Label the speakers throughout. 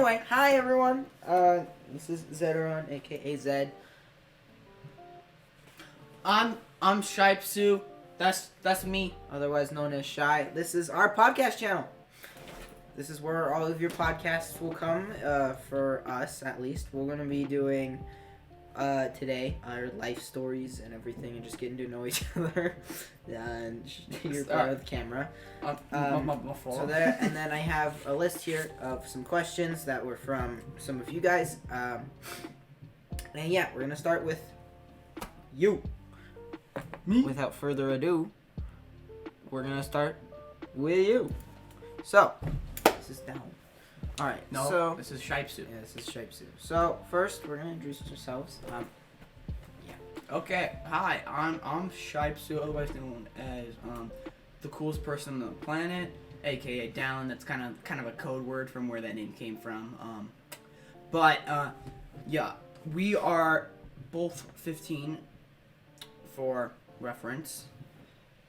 Speaker 1: Anyway, hi everyone. This is Zeteron, aka Zed.
Speaker 2: I'm Shipsu. That's me.
Speaker 1: Otherwise known as Shy. This is our podcast channel. This is where all of your podcasts will come, for us at least. We're going to be doing, today, our life stories and everything and just getting to know each other. And you're part of the camera. So there, and then I have a list here of some questions that were from some of you guys. And yeah, we're going to start with you.
Speaker 2: Me?
Speaker 1: Without further ado, we're going to start with you. So, this is down. Alright,
Speaker 2: No,
Speaker 1: so...
Speaker 2: this is Shipsu.
Speaker 1: Yeah, this is Shipsu. So, first, we're going to introduce ourselves.
Speaker 2: Okay, hi. I'm Shipsu, otherwise known as the coolest person on the planet, aka Dallin. That's kind of a code word from where that name came from. Yeah, we are both 15 for reference,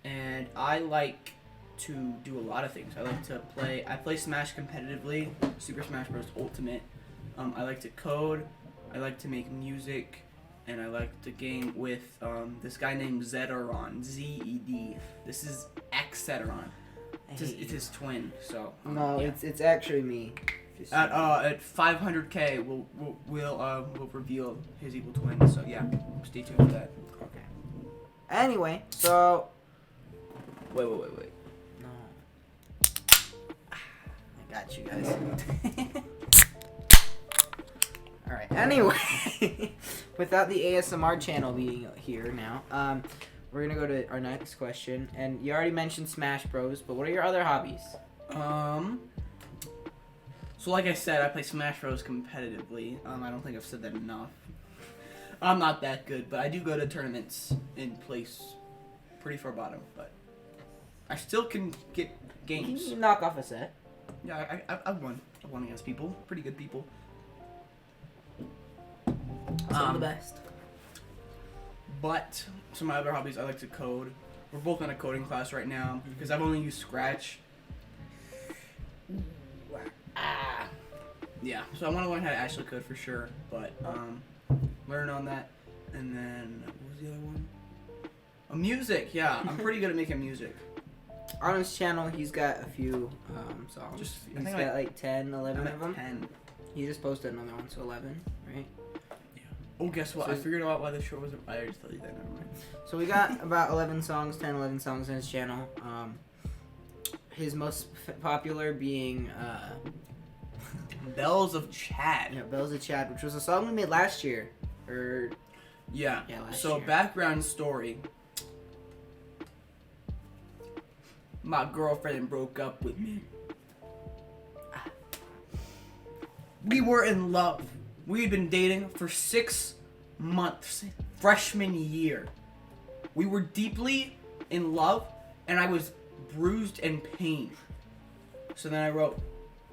Speaker 2: and I like to do a lot of things. I play Smash competitively, Super Smash Bros. Ultimate. I like to code, I like to make music, and I like to game with this guy named Zeteron, Z-E-D. This is X-Zeteron. It's his twin, so.
Speaker 1: No,
Speaker 2: yeah.
Speaker 1: it's actually me.
Speaker 2: At 500K, we'll reveal his evil twin. So yeah, stay tuned for that.
Speaker 1: Okay. Anyway, so...
Speaker 2: Wait.
Speaker 1: No. I got you guys. Alright, anyway. Without the ASMR channel being here now, we're gonna go to our next question. And you already mentioned Smash Bros, but what are your other hobbies?
Speaker 2: So like I said, I play Smash Bros. Competitively. I don't think I've said that enough. I'm not that good, but I do go to tournaments and place pretty far bottom, but I still can get games.
Speaker 1: Can you knock off a set?
Speaker 2: Yeah, I've won. I've won against people. Pretty good people.
Speaker 1: Some of the best.
Speaker 2: But some of my other hobbies, I like to code. We're both in a coding class right now because I've only used Scratch. Yeah, so I want to learn how to actually code for sure, but learn on that. And then what was the other one? Music. Yeah, I'm pretty good at making music.
Speaker 1: On his channel, he's got a few songs.
Speaker 2: I
Speaker 1: He's
Speaker 2: think
Speaker 1: got like 10, 11
Speaker 2: I'm
Speaker 1: of them.
Speaker 2: 10.
Speaker 1: He just posted another one, so 11, right?
Speaker 2: Oh, guess what?
Speaker 1: So
Speaker 2: I figured out why the show wasn't. I already told you that. Never mind.
Speaker 1: So we got about 11 songs, 10, 11 songs on his channel. His most popular being
Speaker 2: Bells of Chad.
Speaker 1: yeah, Bells of Chad, which was a song we made last year.
Speaker 2: Yeah.
Speaker 1: last
Speaker 2: So
Speaker 1: year.
Speaker 2: background story. My girlfriend broke up with me. We were in love. We had been dating for 6 months, freshman year. We were deeply in love, and I was bruised and pained. So then I wrote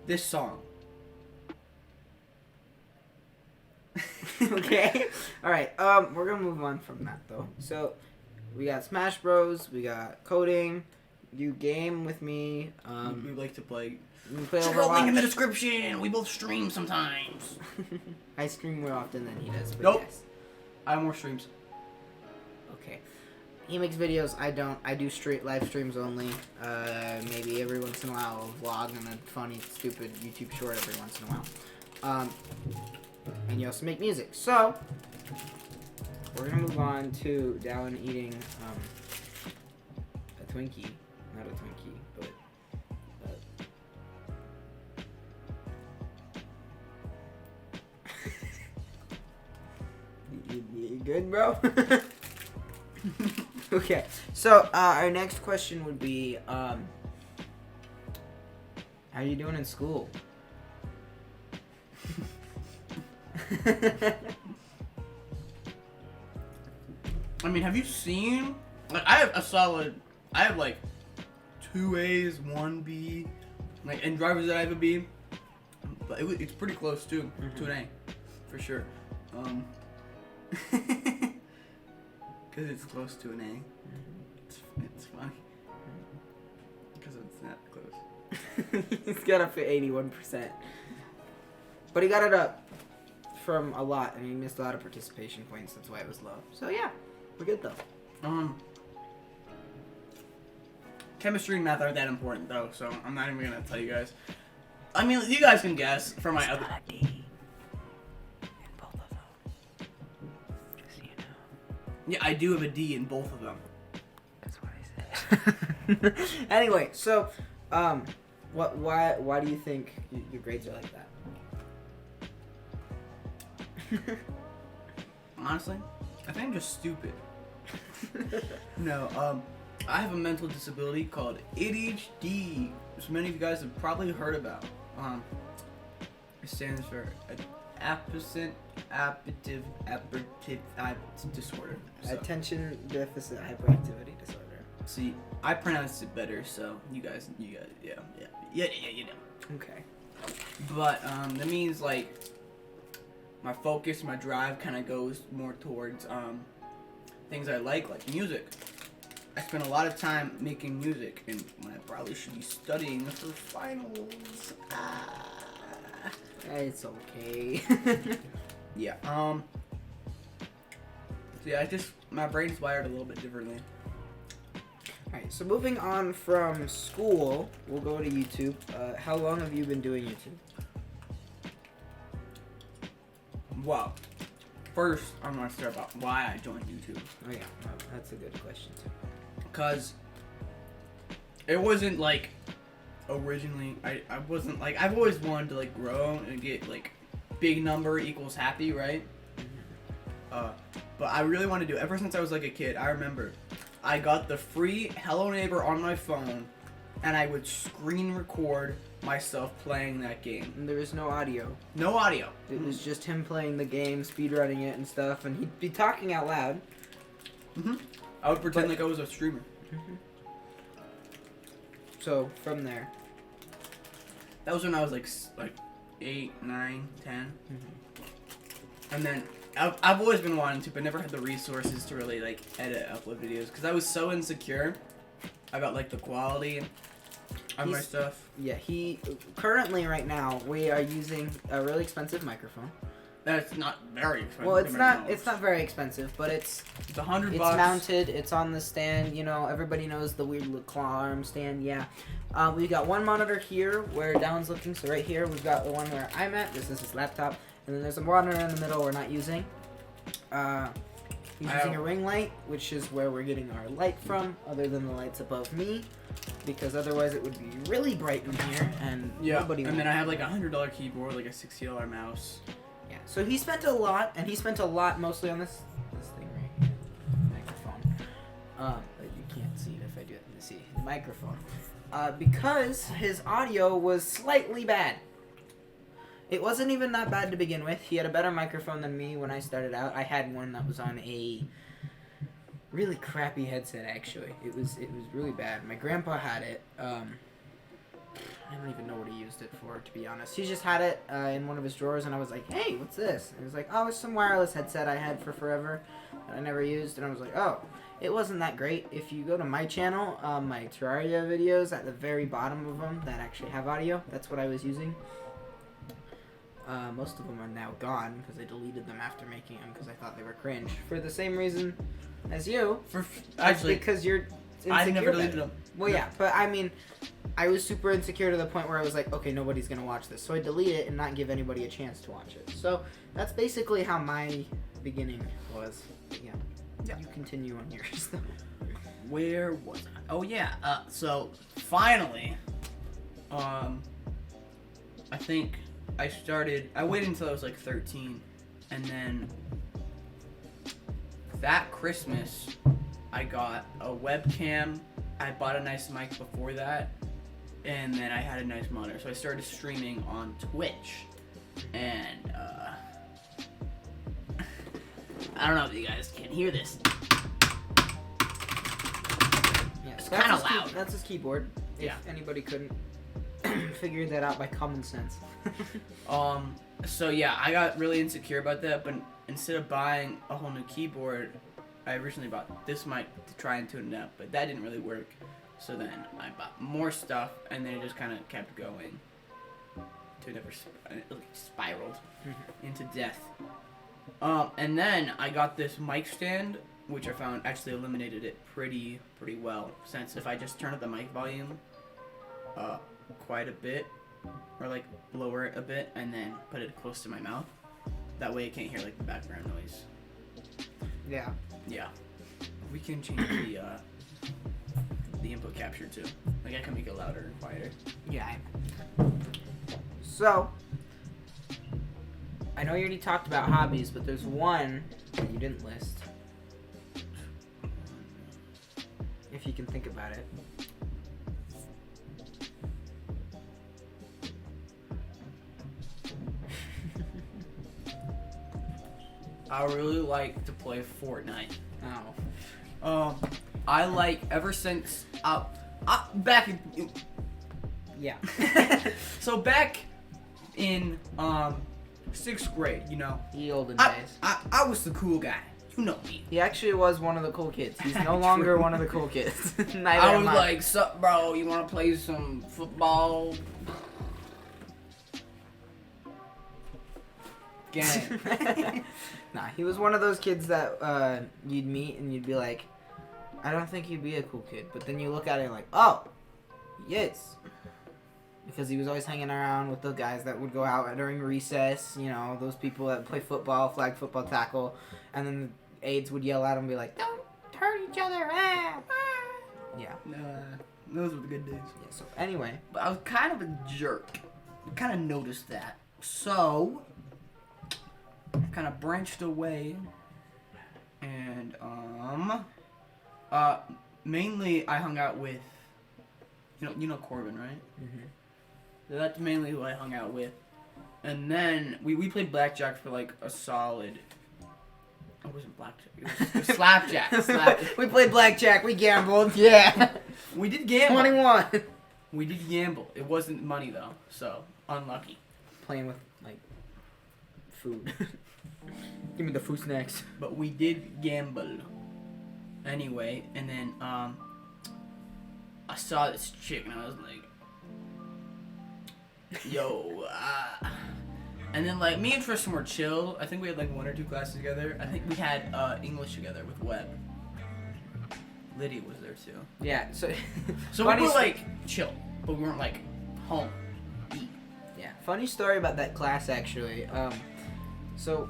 Speaker 2: this song.
Speaker 1: Okay. All right. We're gonna move on from that though. So we got Smash Bros. We got coding. You game with me.
Speaker 2: We like to play.
Speaker 1: We play
Speaker 2: Check out link in the
Speaker 1: Overwatch.
Speaker 2: description. We both stream sometimes.
Speaker 1: I stream more often than he does. But
Speaker 2: Nope.
Speaker 1: Yes.
Speaker 2: I have more streams.
Speaker 1: Okay. He makes videos. I don't. I do live streams only. Maybe every once in a while I'll vlog and a funny, stupid YouTube short every once in a while. And you also make music. So we're gonna move on to Dallin eating a Twinkie. Not a Twinkie, but. You good, bro? Okay, so our next question would be, how you doing in school?
Speaker 2: I mean, have you seen? Like, I have like 2 A's, 1 B, like, and drivers that I have a B. But it's pretty close too to an A, for sure. Because it's close to an A. It's funny. Because it's not close.
Speaker 1: He's got up to 81%. But he got it up from a lot, and he missed a lot of participation points. That's why it was low. So yeah, we're good though.
Speaker 2: Chemistry and math aren't that important though, so I'm not even gonna tell you guys. I mean, you guys can guess for my other.
Speaker 1: A D in both of them. Just so you know.
Speaker 2: Yeah, I do have a D in both of them.
Speaker 1: That's what I said. Anyway, so why do you think your grades are like that?
Speaker 2: Honestly, I think I'm just stupid. No, I have a mental disability called ADHD, which many of you guys have probably heard about. It stands for Apposite Appetive Disorder. So,
Speaker 1: Attention deficit hyperactivity disorder.
Speaker 2: see, I pronounced it better, so you guys, yeah, you know.
Speaker 1: Okay.
Speaker 2: But that means like my focus, my drive kind of goes more towards things I like music. I spend a lot of time making music, and when I probably should be studying for finals.
Speaker 1: It's okay.
Speaker 2: Yeah. So yeah, my brain's wired a little bit differently.
Speaker 1: Alright, so moving on from school, we'll go to YouTube. How long have you been doing YouTube?
Speaker 2: Wow. First, I'm gonna start about why I joined YouTube.
Speaker 1: Oh yeah, that's a good question too.
Speaker 2: Because it wasn't like originally I wasn't like I've always wanted to like grow and get like big number equals happy, right? But I really wanted to do it ever since I was like a kid. I remember I got the free Hello Neighbor on my phone, and I would screen record myself playing that game.
Speaker 1: And there was no audio.
Speaker 2: No audio.
Speaker 1: It was just him playing the game, speedrunning it and stuff, and he'd be talking out loud.
Speaker 2: I would pretend like I was a streamer.
Speaker 1: So from there,
Speaker 2: That was when I was like 8, 9, 10. And then I've always been wanting to, but never had the resources to really like edit, upload videos, because I was so insecure about like the quality of my stuff.
Speaker 1: yeah, he currently right now we are using a really expensive microphone.
Speaker 2: That's not very expensive.
Speaker 1: Well, it's not very expensive, but it's
Speaker 2: $100.
Speaker 1: It's mounted. It's on the stand. You know, everybody knows the weird little claw arm stand. Yeah. We've got one monitor here where Down's looking. So right here, we've got the one where I'm at. This is his laptop. And then there's a monitor in the middle we're not using. He's using a ring light, which is where we're getting our light from, other than the lights above me. Because otherwise it would be really bright in here, and nobody would.
Speaker 2: And then I have like a $100 keyboard, like a $60 mouse.
Speaker 1: Yeah, so he spent a lot, and he spent a lot mostly on this thing right here, microphone. But you can't see it if I do it. See the microphone, because his audio was slightly bad. It wasn't even that bad to begin with. He had a better microphone than me when I started out. I had one that was on a really crappy headset. Actually, it was really bad. My grandpa had it. I don't even know what he used it for, to be honest. He just had it in one of his drawers, and I was like, hey, what's this? And he was like, oh, it's some wireless headset I had for forever that I never used. And I was like, oh, it wasn't that great. If you go to my channel, my Terraria videos, at the very bottom of them that actually have audio, that's what I was using. Most of them are now gone because I deleted them after making them because I thought they were cringe. For the same reason as you.
Speaker 2: Actually,
Speaker 1: because you're insecure.
Speaker 2: I never deleted them.
Speaker 1: Well, yeah, but I mean, I was super insecure to the point where I was like, okay, nobody's gonna watch this, so I delete it and not give anybody a chance to watch it. So that's basically how my beginning was. Yeah. You continue on yours.
Speaker 2: Where was I? Oh yeah. So finally, I think I waited until I was like 13, and then that Christmas I got a webcam. I bought a nice mic before that, and then I had a nice monitor. So I started streaming on Twitch, and I don't know if you guys can hear this.
Speaker 1: Yeah,
Speaker 2: it's kind of loud.
Speaker 1: That's his keyboard. If anybody couldn't figure that out by common sense.
Speaker 2: So yeah, I got really insecure about that, but instead of buying a whole new keyboard, I originally bought this mic to try and tune it up, but that didn't really work. So then I bought more stuff, and then it just kind of kept going to never spiraled into death. And then I got this mic stand, which I found actually eliminated it pretty well. Since if I just turn up the mic volume, quite a bit, or like lower it a bit, and then put it close to my mouth, that way I can't hear like the background noise.
Speaker 1: Yeah.
Speaker 2: Yeah. We can change the input capture too. Like I can make it louder and quieter.
Speaker 1: Yeah. So, I know you already talked about hobbies, but there's one that you didn't list. If you can think about it.
Speaker 2: I really like to play Fortnite.
Speaker 1: Oh.
Speaker 2: I like ever since back in
Speaker 1: Yeah.
Speaker 2: so back in 6th grade, you know,
Speaker 1: The olden days.
Speaker 2: I was the cool guy. You know me.
Speaker 1: He actually was one of the cool kids. He's no longer one of the cool kids. Neither
Speaker 2: I was
Speaker 1: am
Speaker 2: like, sup, bro? You want to play some football? Gang.
Speaker 1: Nah, he was one of those kids that you'd meet and you'd be like, I don't think he'd be a cool kid. But then you look at it like, oh, he is. Because he was always hanging around with the guys that would go out during recess, you know, those people that play football, flag football, tackle. And then the aides would yell at him and be like, don't hurt each other. Ah, ah. Yeah.
Speaker 2: Those were the good days.
Speaker 1: Yeah. So anyway.
Speaker 2: But I was kind of a jerk. I kind of noticed that. So, I kind of branched away. And, mainly I hung out with, you know Corbin, right?
Speaker 1: Mm-hmm.
Speaker 2: So that's mainly who I hung out with. And then we played blackjack for like a solid. It wasn't blackjack. It was slapjack.
Speaker 1: We played blackjack. We gambled. Yeah.
Speaker 2: We did gamble.
Speaker 1: 21.
Speaker 2: We did gamble. It wasn't money though, so unlucky.
Speaker 1: Playing with like food. Give me the food snacks.
Speaker 2: But we did gamble. Anyway, and then I saw this chick and I was like, yo, and then like me and Tristan were chill. I think we had like 1 or 2 classes together. I think we had English together with Webb. Lydia was there too.
Speaker 1: Yeah, so
Speaker 2: we were like chill, but we weren't like home.
Speaker 1: Yeah, funny story about that class actually. So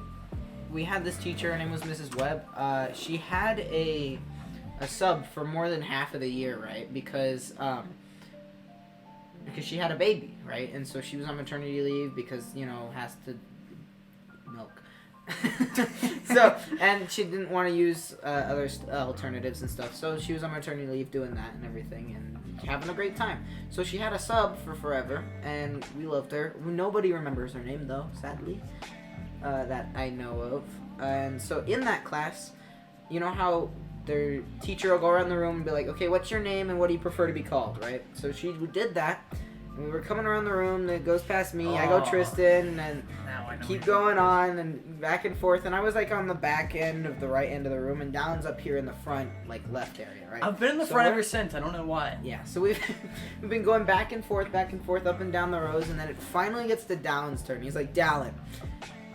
Speaker 1: we had this teacher, her name was Mrs. Webb. She had a sub for more than half of the year, right? Because she had a baby, right? And so she was on maternity leave because, has to milk. So, and she didn't want to use other alternatives and stuff. So she was on maternity leave doing that and everything and having a great time. So she had a sub for forever and we loved her. Nobody remembers her name though, sadly, that I know of. And so in that class, you know how their teacher will go around the room and be like, okay, what's your name and what do you prefer to be called, right? So she did that. We were coming around the room, it goes past me, I go Tristan, and keep going on, and back and forth, and I was like on the back end of the right end of the room, and Down's up here in the front, like left area, right?
Speaker 2: I've been in the front ever since, I don't know why.
Speaker 1: Yeah, so we've been going back and forth, up and down the rows, and then it finally gets to Down's turn. He's like, Dallin.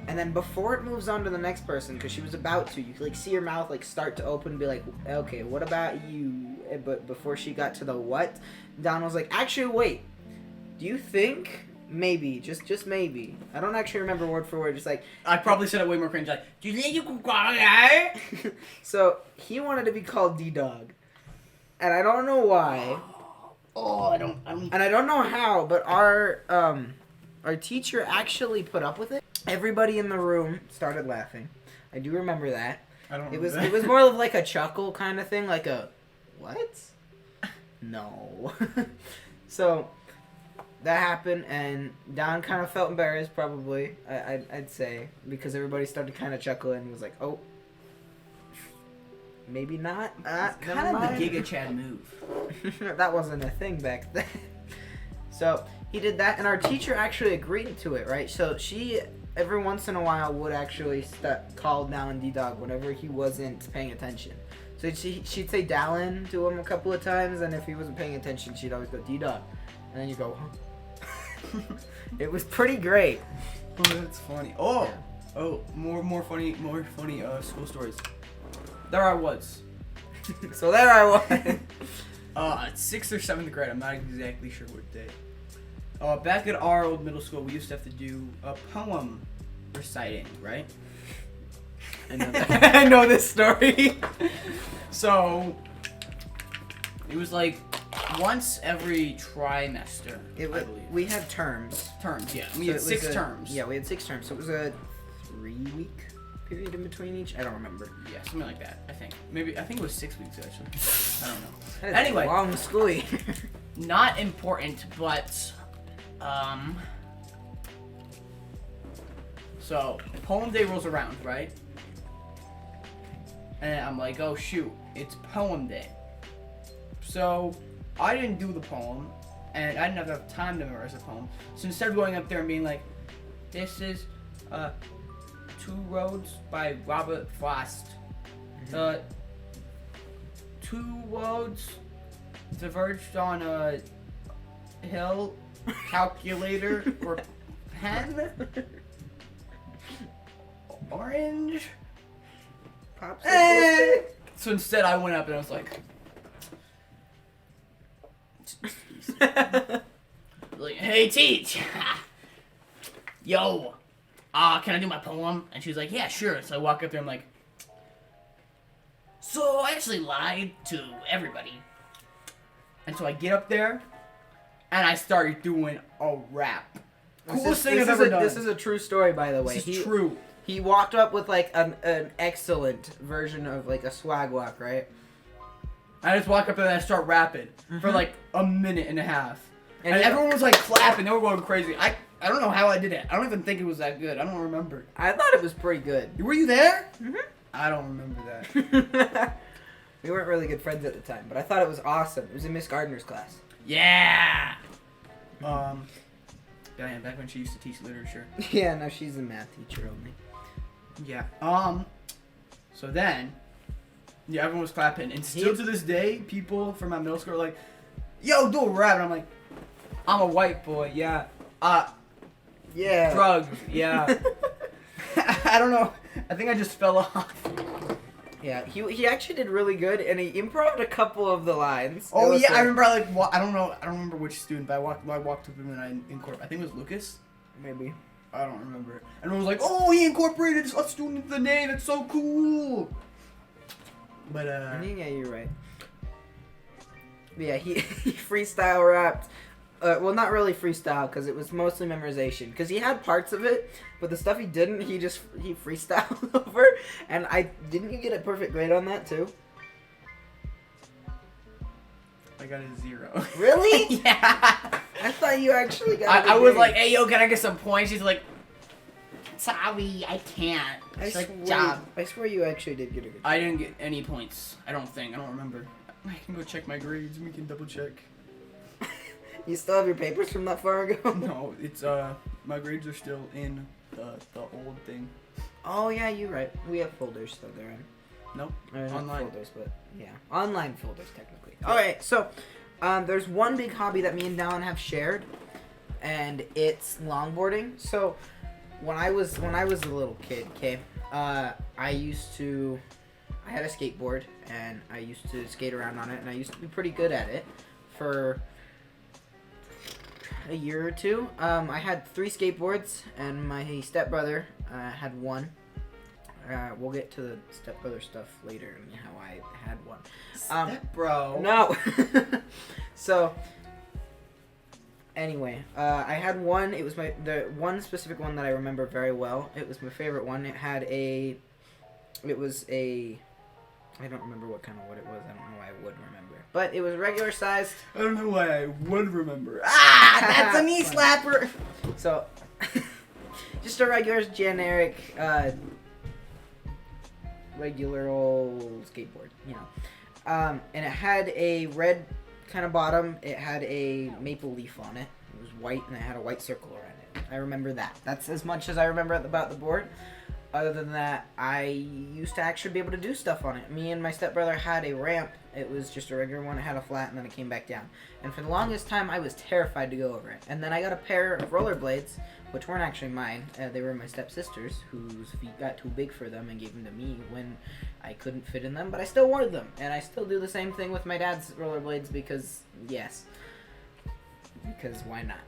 Speaker 1: And then before it moves on to the next person, because she was about to, you could like see her mouth like start to open and be like, okay, what about you? But before she got to the what, Down was like, actually, wait. Do you think maybe, just maybe? I don't actually remember word for word. Just like
Speaker 2: I probably said it way more cringe. Like, do you think you could call it?
Speaker 1: So he wanted to be called D-Dog, and I don't know why.
Speaker 2: I don't.
Speaker 1: And I don't know how, but our teacher actually put up with it. Everybody in the room started laughing. I do remember that.
Speaker 2: I don't.
Speaker 1: It was more of like a chuckle kind of thing, like a what? No. So that happened, and Don kind of felt embarrassed, probably, I'd say, because everybody started kind of chuckling and was like, oh, maybe not.
Speaker 2: Kind of the Giga Chad move.
Speaker 1: That wasn't a thing back then. So he did that, and our teacher actually agreed to it, right? So she, every once in a while, would actually call Dallin D-Dog whenever he wasn't paying attention. So she'd say Dallin to him a couple of times, and if he wasn't paying attention, she'd always go D-Dog. And then you go, huh? It was pretty great.
Speaker 2: Oh, that's funny. Oh, more funny school stories. There I was.
Speaker 1: So there I was.
Speaker 2: 6th or 7th grade. I'm not exactly sure what day. Back at our old middle school, we used to have to do a poem reciting, right?
Speaker 1: I know that. I know this story.
Speaker 2: So it was like once every trimester. I believe.
Speaker 1: We had terms.
Speaker 2: Terms, yeah.
Speaker 1: So
Speaker 2: We had
Speaker 1: it was
Speaker 2: 6 terms.
Speaker 1: Yeah, we had 6 terms. So it was a 3-week period in between each. I don't remember.
Speaker 2: Yeah, something like that. I think it was 6 weeks actually. I don't know.
Speaker 1: That is
Speaker 2: Anyway.
Speaker 1: a long school year.
Speaker 2: Not important, but so poem day rolls around, right? And I'm like, oh shoot, it's poem day. So I didn't do the poem, and I didn't have enough time to memorize the poem. So instead of going up there and being like, this is Two Roads by Robert Frost. Two roads diverged on a hill, calculator or pen, orange.
Speaker 1: Popsicle.
Speaker 2: So instead I went up and I was like, hey teach, yo, can I do my poem? And she was like, yeah, sure. So I walk up there, I'm like, so I actually lied to everybody. And so I get up there and I started doing a rap. Coolest thing I've ever done.
Speaker 1: This is a true story, by the way.
Speaker 2: This is true.
Speaker 1: He walked up with like an excellent version of like a swag walk, right?
Speaker 2: I just walk up there and I start rapping for like a minute and a half. And
Speaker 1: he-
Speaker 2: everyone was like clapping, they were going crazy. I don't know how I did it. I don't even think it was that good. I don't remember.
Speaker 1: I thought it was pretty good.
Speaker 2: Were you there?
Speaker 1: Mhm.
Speaker 2: I don't remember that.
Speaker 1: We weren't really good friends at the time, but I thought it was awesome. It was in Miss Gardner's class.
Speaker 2: Yeah. Diane, back when she used to teach literature.
Speaker 1: Yeah, no, she's a math teacher only.
Speaker 2: Yeah. So then, yeah, everyone was clapping, and still to this day, people from my middle school are like, "Yo, do a rap," and I'm like, "I'm a white boy, yeah.
Speaker 1: Yeah.
Speaker 2: Drugs, yeah." I don't know. I think I just fell off.
Speaker 1: Yeah, he actually did really good, and he improv'd a couple of the lines.
Speaker 2: Oh yeah, I remember. I don't remember which student, but I walked up to him and I incorporated. I think it was Lucas.
Speaker 1: Maybe.
Speaker 2: I don't remember. And everyone was like, "Oh, he incorporated a student into the name. It's so cool." But
Speaker 1: Yeah, you're right. But yeah, he freestyle rapped. Well, not really freestyle, because it was mostly memorization. Because he had parts of it, but the stuff he didn't, he freestyled over. And didn't you get a perfect grade on that too?
Speaker 2: I got a 0.
Speaker 1: Really?
Speaker 2: Yeah.
Speaker 1: I thought you actually got.
Speaker 2: I was like, "Hey, yo, can I get some points?" She's like, "Sorry, I can't." She's like, "Job."
Speaker 1: I swear you actually did get a good.
Speaker 2: I didn't get any points. I don't remember. I can go check my grades and we can double check.
Speaker 1: You still have your papers from that far ago?
Speaker 2: No, it's my grades are still in the old thing.
Speaker 1: Oh yeah, you're right. We have folders that they're in.
Speaker 2: Nope.
Speaker 1: Not
Speaker 2: Online.
Speaker 1: folders, but yeah, online folders technically. All right, so there's one big hobby that me and Dallin have shared, and it's longboarding. So when I was a little kid, I had a skateboard and I used to skate around on it, and I used to be pretty good at it for a year or two. I had 3 skateboards, and my stepbrother had one. We'll get to the stepbrother stuff later and how I had one.
Speaker 2: Bro.
Speaker 1: No. So, anyway, I had one. It was the one specific one that I remember very well. It was my favorite one. It was a. I don't remember what kind of wood it was. I don't know why I would remember. But it was regular sized.
Speaker 2: I don't know why I would remember. Ah, that's a knee slapper.
Speaker 1: So, just a regular, generic, regular old skateboard, you know. And it had a red kind of bottom. It had a maple leaf on it. It was white, and it had a white circle around it. I remember that. That's as much as I remember about the board. other than that, I used to actually be able to do stuff on it. Me and my stepbrother had a ramp. It was just a regular one. It had a flat, and then it came back down. And for the longest time, I was terrified to go over it. And then I got a pair of rollerblades, which weren't actually mine. They were my stepsister's, whose feet got too big for them and gave them to me when I couldn't fit in them. But I still wore them. And I still do the same thing with my dad's rollerblades because, yes. Because why not?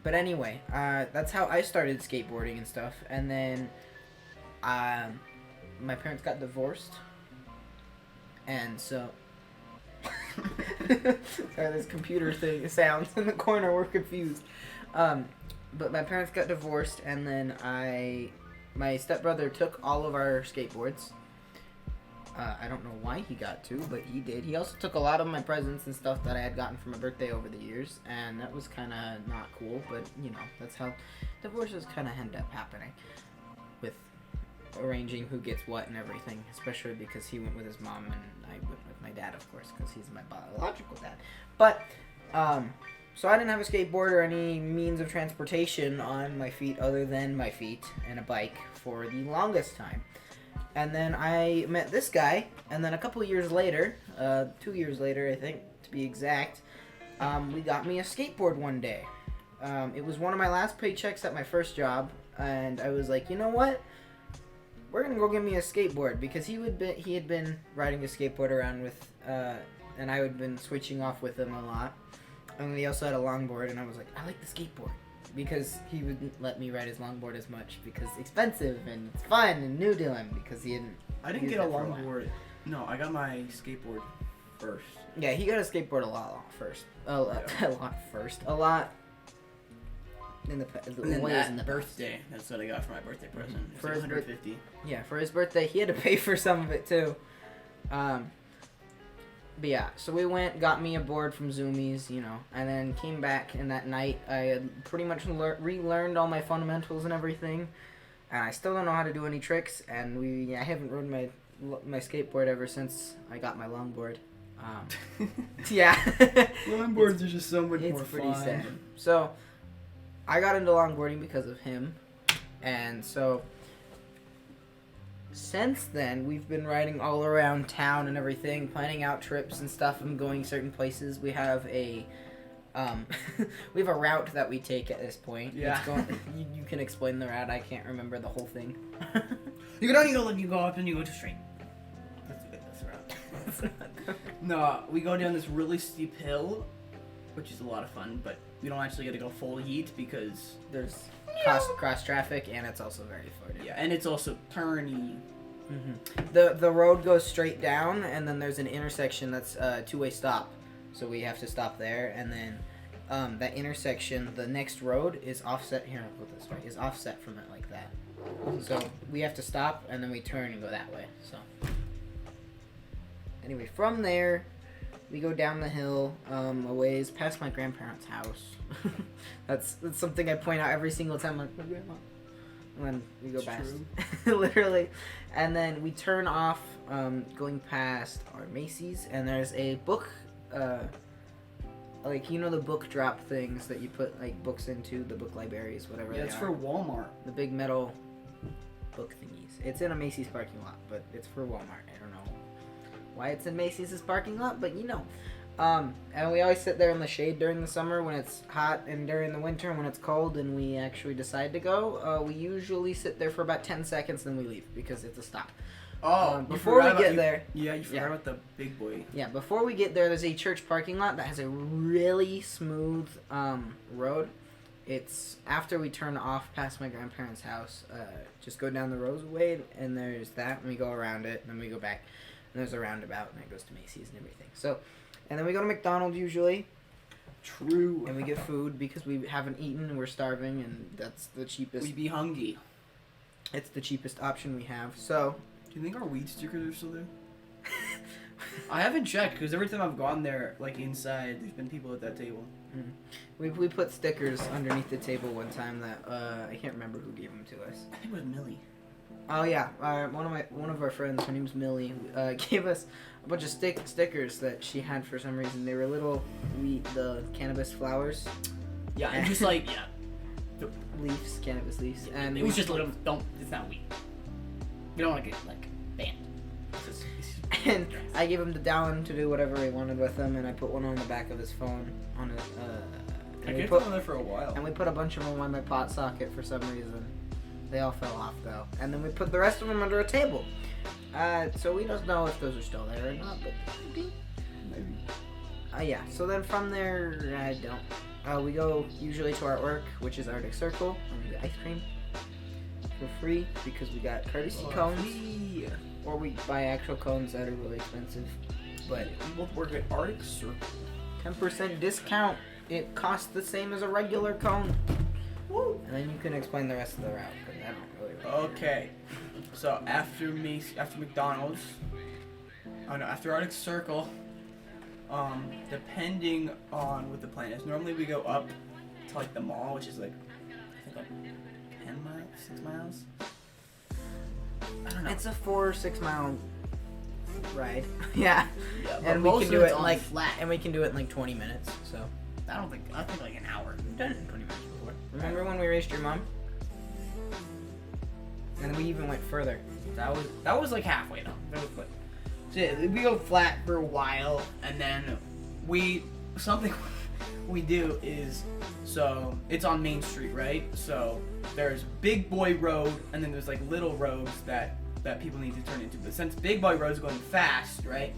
Speaker 1: But anyway, that's how I started skateboarding and stuff. And then my parents got divorced. And so... Sorry, this computer thing sounds in the corner. We're confused. But my parents got divorced, and then my stepbrother took all of our skateboards. I don't know why he got to, but he did. He also took a lot of my presents and stuff that I had gotten for my birthday over the years, and that was kind of not cool, but, you know, that's how divorces kind of end up happening, with arranging who gets what and everything, especially because he went with his mom, and I went with my dad, of course, because he's my biological dad. But, so I didn't have a skateboard or any means of transportation on my feet other than my feet and a bike for the longest time. And then I met this guy, and then a couple of years later, 2 years later, I think, to be exact, we got me a skateboard one day. It was one of my last paychecks at my first job, and I was like, you know what? We're gonna go get me a skateboard, because he had been riding a skateboard around with, and I had been switching off with him a lot. And he also had a longboard, and I was like, I like the skateboard. Because he wouldn't let me ride his longboard as much because it's expensive and it's fun and new to him because he didn't.
Speaker 2: I didn't get a longboard. No, I got my skateboard first.
Speaker 1: Yeah, he got a skateboard a lot first. A lot. In the ways in the
Speaker 2: birthday. That's what I got for my birthday present.
Speaker 1: Mm-hmm. For
Speaker 2: like
Speaker 1: his
Speaker 2: $150.
Speaker 1: Yeah, for his birthday, he had to pay for some of it too. But yeah, so we went, got me a board from Zoomies, you know, and then came back, and that night I had pretty much relearned all my fundamentals and everything, and I still don't know how to do any tricks, and I haven't ridden my skateboard ever since I got my longboard. Yeah.
Speaker 2: Longboards are just so much more fun.
Speaker 1: It's pretty sad. So, I got into longboarding because of him, and so... Since then, we've been riding all around town and everything, planning out trips and stuff and going certain places. We have a route that we take at this point.
Speaker 2: Yeah.
Speaker 1: You can explain the route. I can't remember the whole thing.
Speaker 2: You go up and you go straight. That's the route. No, we go down this really steep hill, which is a lot of fun, but we don't actually get to go full heat because
Speaker 1: there's cross traffic, and it's also very far down.
Speaker 2: Yeah, and it's also turny.
Speaker 1: Mm-hmm. The road goes straight down, and then there's an intersection that's a two-way stop, so we have to stop there, and then that intersection, the next road is offset. Here, I'll put this way. Is offset from it like that. So we have to stop, and then we turn and go that way. So anyway, from there, we go down the hill a ways past my grandparents' house. That's something I point out every single time. Like, my grandma. And then we go past, literally, and then we turn off, going past our Macy's, and there's a book, like, you know, the book drop things that you put like books into, the book libraries, whatever.
Speaker 2: Yeah,
Speaker 1: they
Speaker 2: it's
Speaker 1: are.
Speaker 2: for Walmart.
Speaker 1: The big metal book thingies. It's in a Macy's parking lot, but it's for Walmart. I don't know why it's in Macy's parking lot, but you know. And we always sit there in the shade during the summer when it's hot, and during the winter when it's cold and we actually decide to go. We usually sit there for about 10 seconds, then we leave because it's a stop.
Speaker 2: Oh,
Speaker 1: before we get there.
Speaker 2: Yeah, you forgot about the big boy.
Speaker 1: Yeah, before we get there, there's a church parking lot that has a really smooth road. It's after we turn off past my grandparents' house. Just go down the Roseway, and there's that, and we go around it, and then we go back, and there's a roundabout, and it goes to Macy's and everything. So. And then we go to McDonald's usually.
Speaker 2: True.
Speaker 1: And we get food because we haven't eaten and we're starving, and that's the cheapest.
Speaker 2: We be hungry.
Speaker 1: It's the cheapest option we have. So.
Speaker 2: Do you think our weed stickers are still there? I haven't checked because every time I've gone there, like inside, there's been people at that table.
Speaker 1: Mm. We put stickers underneath the table one time that I can't remember who gave them to us.
Speaker 2: I think it was Millie.
Speaker 1: Oh yeah, one of our friends, her name's Millie, gave us a bunch of stickers that she had for some reason. They were little the cannabis flowers.
Speaker 2: Yeah, and just like
Speaker 1: leaves, cannabis leaves, and
Speaker 3: It was just a little. Don't. It's not weed. We don't want to get like banned.
Speaker 1: and I gave him the Dallin to do whatever he wanted with them, and I put one on the back of his phone on a.
Speaker 2: I
Speaker 1: And we
Speaker 2: kept
Speaker 1: put
Speaker 2: them there for a while.
Speaker 1: and we put a bunch of them on my pot socket for some reason. They all fell off though, and then we put the rest of them under a table. So we don't know if those are still there or not, but maybe. Yeah. So then from there, I don't. We go usually to our work, which is Arctic Circle, and we get ice cream for free because we got courtesy cones, or we buy actual cones that are really expensive. But
Speaker 2: we both work at Arctic Circle.
Speaker 1: 10% discount. It costs the same as a regular cone.
Speaker 2: Woo!
Speaker 1: And then you can explain the rest of the route because I don't really. Remember.
Speaker 2: Okay. So after McDonald's, after Arctic Circle, depending on what the plan is, normally we go up to like the mall, which is like I think like 10 miles, 6 miles. I don't know.
Speaker 1: It's a 4 or 6 mile ride. Yeah.
Speaker 3: Yeah,
Speaker 1: And we
Speaker 3: most
Speaker 1: can
Speaker 3: of
Speaker 1: do
Speaker 3: it's
Speaker 1: it in
Speaker 3: on
Speaker 1: like
Speaker 3: flat.
Speaker 1: and we can do it in like 20 minutes. So
Speaker 3: I think like an hour. We've done it in 20 minutes before.
Speaker 1: remember when we raced your mom? And we even went further.
Speaker 3: That was like halfway though. That was like, so yeah, we go flat for a while, and then
Speaker 2: something we do is, so it's on Main Street, right? So there's Big Boy Road, and then there's like little roads that people need to turn into. But since Big Boy Road's going fast, right,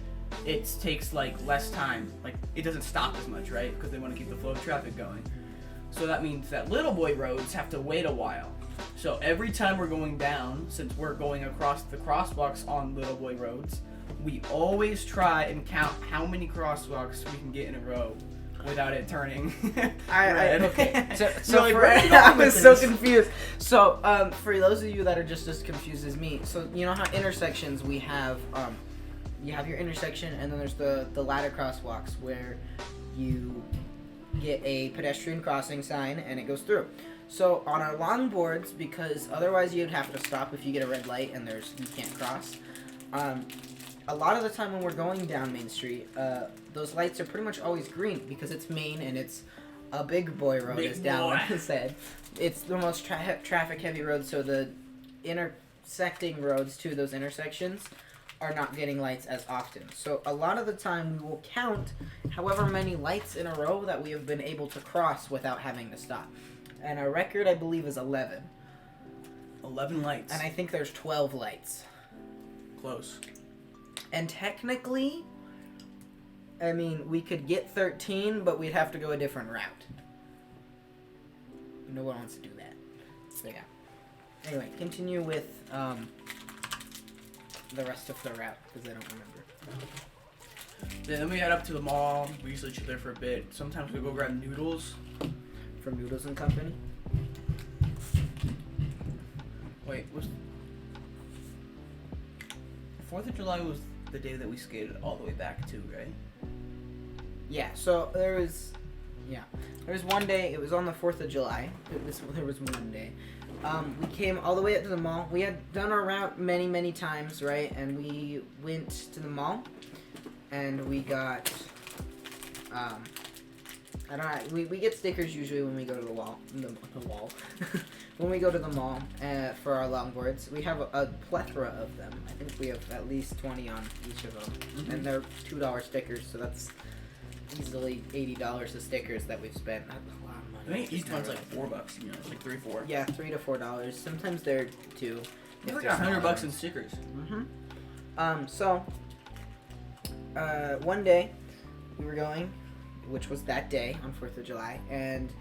Speaker 2: it takes like less time. Like it doesn't stop as much, right? Because they want to keep the flow of traffic going. So that means that Little Boy roads have to wait a while. So every time we're going down, since we're going across the crosswalks on Little Boy roads, we always try and count how many crosswalks we can get in a row without it turning red.
Speaker 1: Okay. So
Speaker 2: You're like,
Speaker 1: for,
Speaker 2: where are you
Speaker 1: I
Speaker 2: going
Speaker 1: was
Speaker 2: with
Speaker 1: so
Speaker 2: this?
Speaker 1: confused. So for those of you that are just as confused as me, so you know how intersections we have, you have your intersection, and then there's the ladder crosswalks where you get a pedestrian crossing sign and it goes through. So on our longboards, because otherwise you'd have to stop if you get a red light and you can't cross. A lot of the time when we're going down Main Street, those lights are pretty much always green because it's Main and it's a big boy road,
Speaker 3: Big
Speaker 1: as Dallin
Speaker 3: boy.
Speaker 1: said. It's the most traffic heavy road, so the intersecting roads to those intersections are not getting lights as often. So a lot of the time we will count however many lights in a row that we have been able to cross without having to stop. And our record, I believe, is 11.
Speaker 2: 11 lights.
Speaker 1: And I think there's 12 lights.
Speaker 2: Close.
Speaker 1: And technically, I mean, we could get 13, but we'd have to go a different route. No one wants to do that. So yeah. Anyway, continue with the rest of the route, because I don't remember.
Speaker 2: Then we head up to the mall. We usually chill there for a bit. Sometimes we go grab noodles.
Speaker 1: From Noodles and Company.
Speaker 2: Wait, was 4th of July was the day that we skated all the way back too, right?
Speaker 1: Yeah, so there was one day, it was on the 4th of July, there was one day. We came all the way up to the mall. We had done our route many, many times, right? And we went to the mall, and we got, I don't know, we get stickers usually when we go to the wall, when we go to the mall for our longboards. We have a plethora of them. I think we have at least 20 on each of them.
Speaker 2: Mm-hmm.
Speaker 1: And they're $2 stickers, so that's easily $80 of stickers that we've spent. That's a lot of money.
Speaker 2: I think each one's like $4, you know, it's like $3-4.
Speaker 1: Yeah, $3 to $4. Sometimes they're $2.
Speaker 2: It's like
Speaker 1: they're smaller
Speaker 2: $100 in
Speaker 1: ones.
Speaker 2: stickers.
Speaker 1: So one day we were going, which was that day on 4th of July, and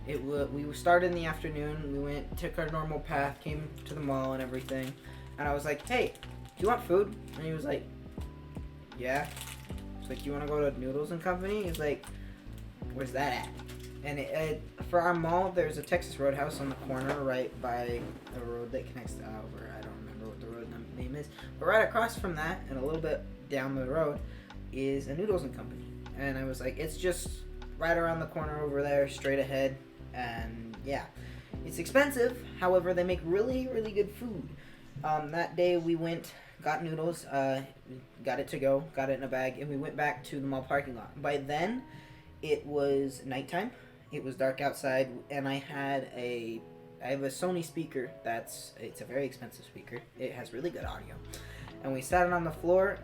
Speaker 1: we started in the afternoon. We took our normal path, came to the mall and everything, and I was like, "Hey, do you want food?" And he was like, "Yeah." I was like, "You want to go to Noodles and Company?" He's like, "Where's that at?" And for our mall, there's a Texas Roadhouse on the corner right by the road that connects to over. I don't remember what the road name is, but right across from that and a little bit down the road is a Noodles and Company. And I was like, it's just right around the corner over there, straight ahead. And yeah, it's expensive. However, they make really, really good food. That day we went, got noodles, got it to go, got it in a bag, and we went back to the mall parking lot. By then, it was nighttime, It was dark outside, and I have a Sony speaker. It's a very expensive speaker. It has really good audio, and we sat it on the floor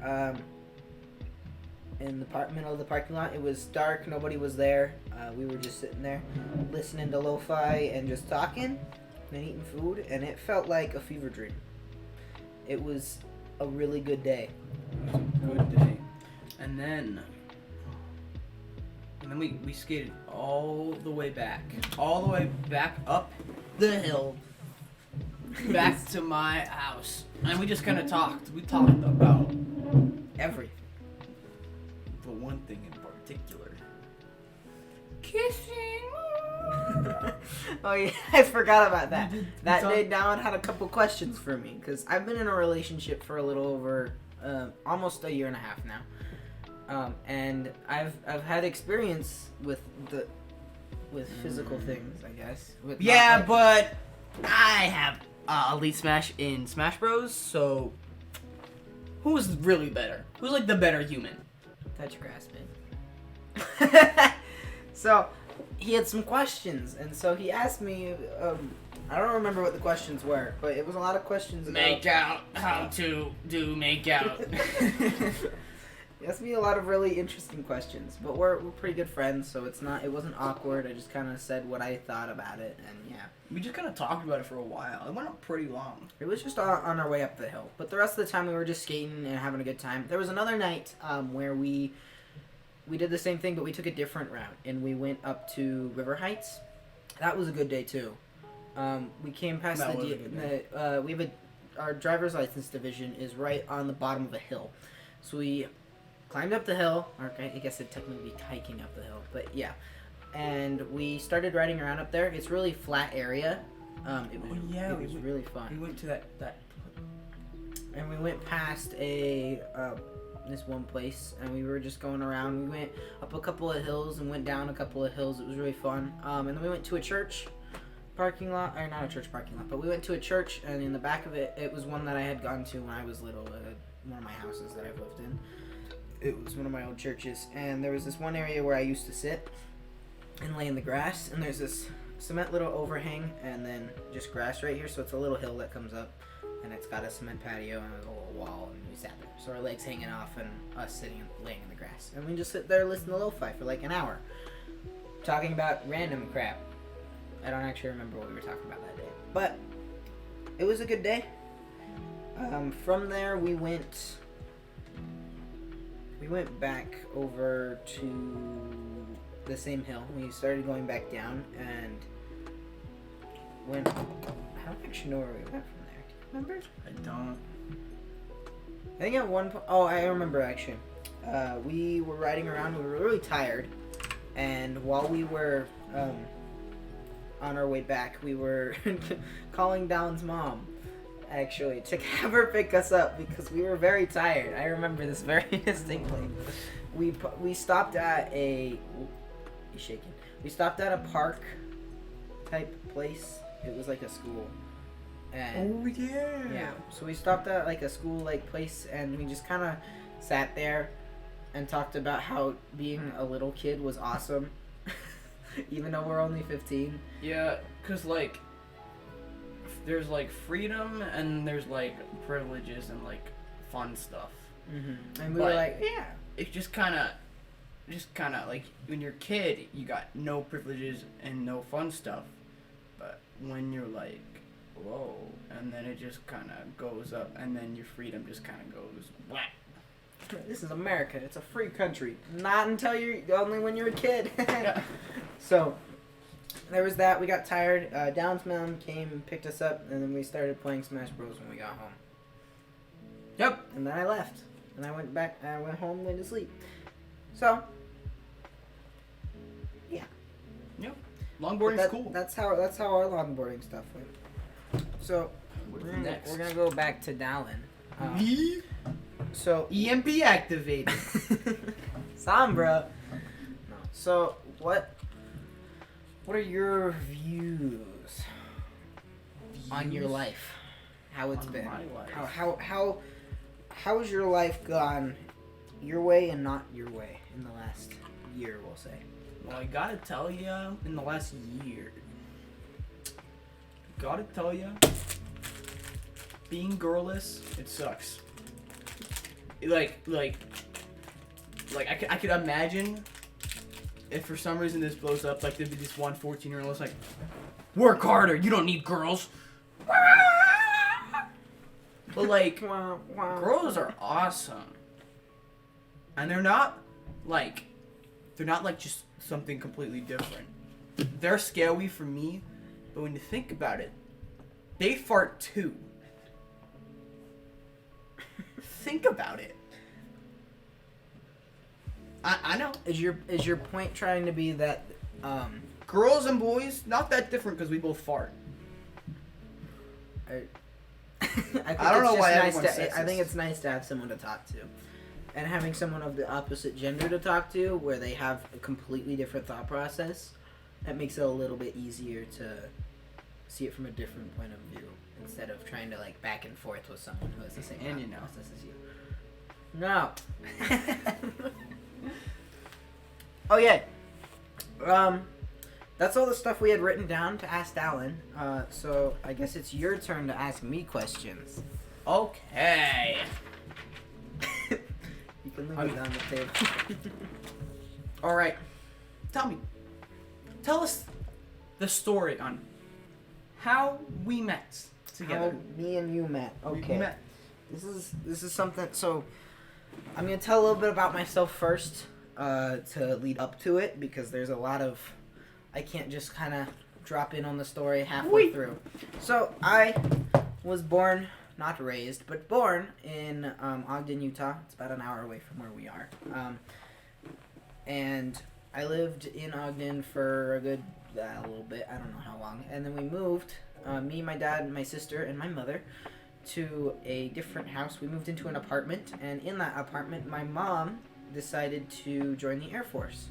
Speaker 1: in the middle of the parking lot. It was dark. Nobody was there. We were just sitting there, listening to lo-fi and just talking and eating food, and it felt like a fever dream. It was a really good day.
Speaker 2: Good day. And then we skated all the way back up the hill, back to my house, and we just kind of talked. We talked about
Speaker 1: Everything.
Speaker 2: the one thing in particular, kissing.
Speaker 1: Oh yeah, I forgot about that. That
Speaker 2: talk-
Speaker 1: day, Dallin had a couple questions for me because I've been in a relationship for a little over almost a year and a half now, and I've had experience with physical things, I guess. With
Speaker 2: Yeah,
Speaker 1: not, like,
Speaker 2: but I have Elite Smash in Smash Bros. So who's really better? Who's like the better human?
Speaker 1: touch grass, man. So he had some questions, and so he asked me. I don't remember what the questions were, but it was a lot of questions about
Speaker 2: Make out. How to do make out.
Speaker 1: He asked me a lot of really interesting questions, but we're pretty good friends, so it wasn't awkward. I just kind of said what I thought about it, and yeah,
Speaker 2: We just kind of talked about it for a while. It went on pretty long.
Speaker 1: it was just on our way up the hill. But the rest of the time we were just skating and having a good time. There was another night where we did the same thing, but we took a different route, and we went up to River Heights. That was a good day too. We came past
Speaker 2: That was a good
Speaker 1: we have our driver's license division is right on the bottom of a hill, so we climbed up the hill, or I guess it'd technically be hiking up the hill, but yeah. And we started riding around up there. It's really flat area. It was really fun.
Speaker 2: We went to that.
Speaker 1: And we went past this one place, and we were just going around. We went up a couple of hills and went down a couple of hills. It was really fun. And then we went to a church parking lot, or not a church parking lot, but we went to a church, and in the back of it, it was one that I had gone to when I was little. One of my houses that I've lived in. It was one of my old churches, and there was this one area where I used to sit and lay in the grass, and there's this cement little overhang, and then just grass right here, so it's a little hill that comes up, and it's got a cement patio and a little wall, and we sat there. So our legs hanging off, and us sitting and laying in the grass, and we just sit there listening to lo-fi for like an hour, talking about random crap. I don't actually remember what we were talking about that day, but it was a good day. From there, we went back over to the same hill. We started going back down and I don't actually know where we went from there. Do you remember?
Speaker 2: I don't.
Speaker 1: I think at one point, I remember actually. We were riding around, we were really tired, and while we were on our way back, we were calling Dallin's mom, actually, to have her pick us up because we were very tired. I remember this very distinctly. We stopped at a... He's shaking. We stopped at a park type place. It was like a school. And yeah, so we stopped at like a school like place, and we just kind of sat there and talked about how being a little kid was awesome, even though we're only 15.
Speaker 2: Yeah, cause like there's like freedom and there's like privileges and like fun stuff.
Speaker 1: Mm-hmm. And we
Speaker 2: But
Speaker 1: were like, yeah.
Speaker 2: It's just kind of like when you're a kid, you got no privileges and no fun stuff. But when you're like, whoa, and then it just kind of goes up, and then your freedom just kind of goes whack.
Speaker 1: This is America. It's a free country. Not until only when you're a kid.
Speaker 2: Yeah.
Speaker 1: So there was that. We got tired. Dallin's mom came and picked us up, and then we started playing Smash Bros. When we got home.
Speaker 2: Yep.
Speaker 1: And then I left, and I went back. I went home, went to sleep. So yeah.
Speaker 2: Yep. Longboarding's cool.
Speaker 1: That's how our longboarding stuff went. So
Speaker 2: What's
Speaker 1: we're
Speaker 2: next?
Speaker 1: gonna go back to Dallin. So
Speaker 2: EMP activated.
Speaker 1: Sombra. No. So what are your views on your life? How it's
Speaker 2: On
Speaker 1: been?
Speaker 2: my life.
Speaker 1: How has your life gone your way and not your way in the last year, we'll say?
Speaker 2: Well, I gotta tell you, in the last year, being girlless, it sucks. Like I could imagine if for some reason this blows up, like there'd be this one 14-year-old that's like, work harder, you don't need girls. But like, girls are awesome. And they're not like just something completely different. They're scary for me, but when you think about it, they fart too. Think about it. I know.
Speaker 1: Is your point trying to be that
Speaker 2: Girls and boys, not that different because we both fart.
Speaker 1: I
Speaker 2: don't know why everyone's
Speaker 1: I think
Speaker 2: sexist.
Speaker 1: it's nice to have someone to talk to, and having someone of the opposite gender to talk to, where they have a completely different thought process, that makes it a little bit easier to see it from a different point of view instead of trying to like back and forth with someone who has the same
Speaker 2: And
Speaker 1: thought
Speaker 2: you know.
Speaker 1: process as you. No. Okay. That's all the stuff we had written down to ask Alan. So I guess it's your turn to ask me questions.
Speaker 2: Okay.
Speaker 1: You can leave it on the table.
Speaker 2: All right. Tell us the story on how we met together.
Speaker 1: How me and you met. Okay.
Speaker 2: We met.
Speaker 1: This is something. So I'm gonna tell a little bit about myself first to lead up to it because there's a lot of I can't just kind of drop in on the story halfway through. So I was born, not raised, but born in Ogden, Utah. It's about an hour away from where we are. And I lived in Ogden for a good a little bit. I don't know how long. And then we moved, me, my dad, my sister, and my mother, to a different house. We moved into an apartment, and in that apartment, my mom decided to join the Air Force.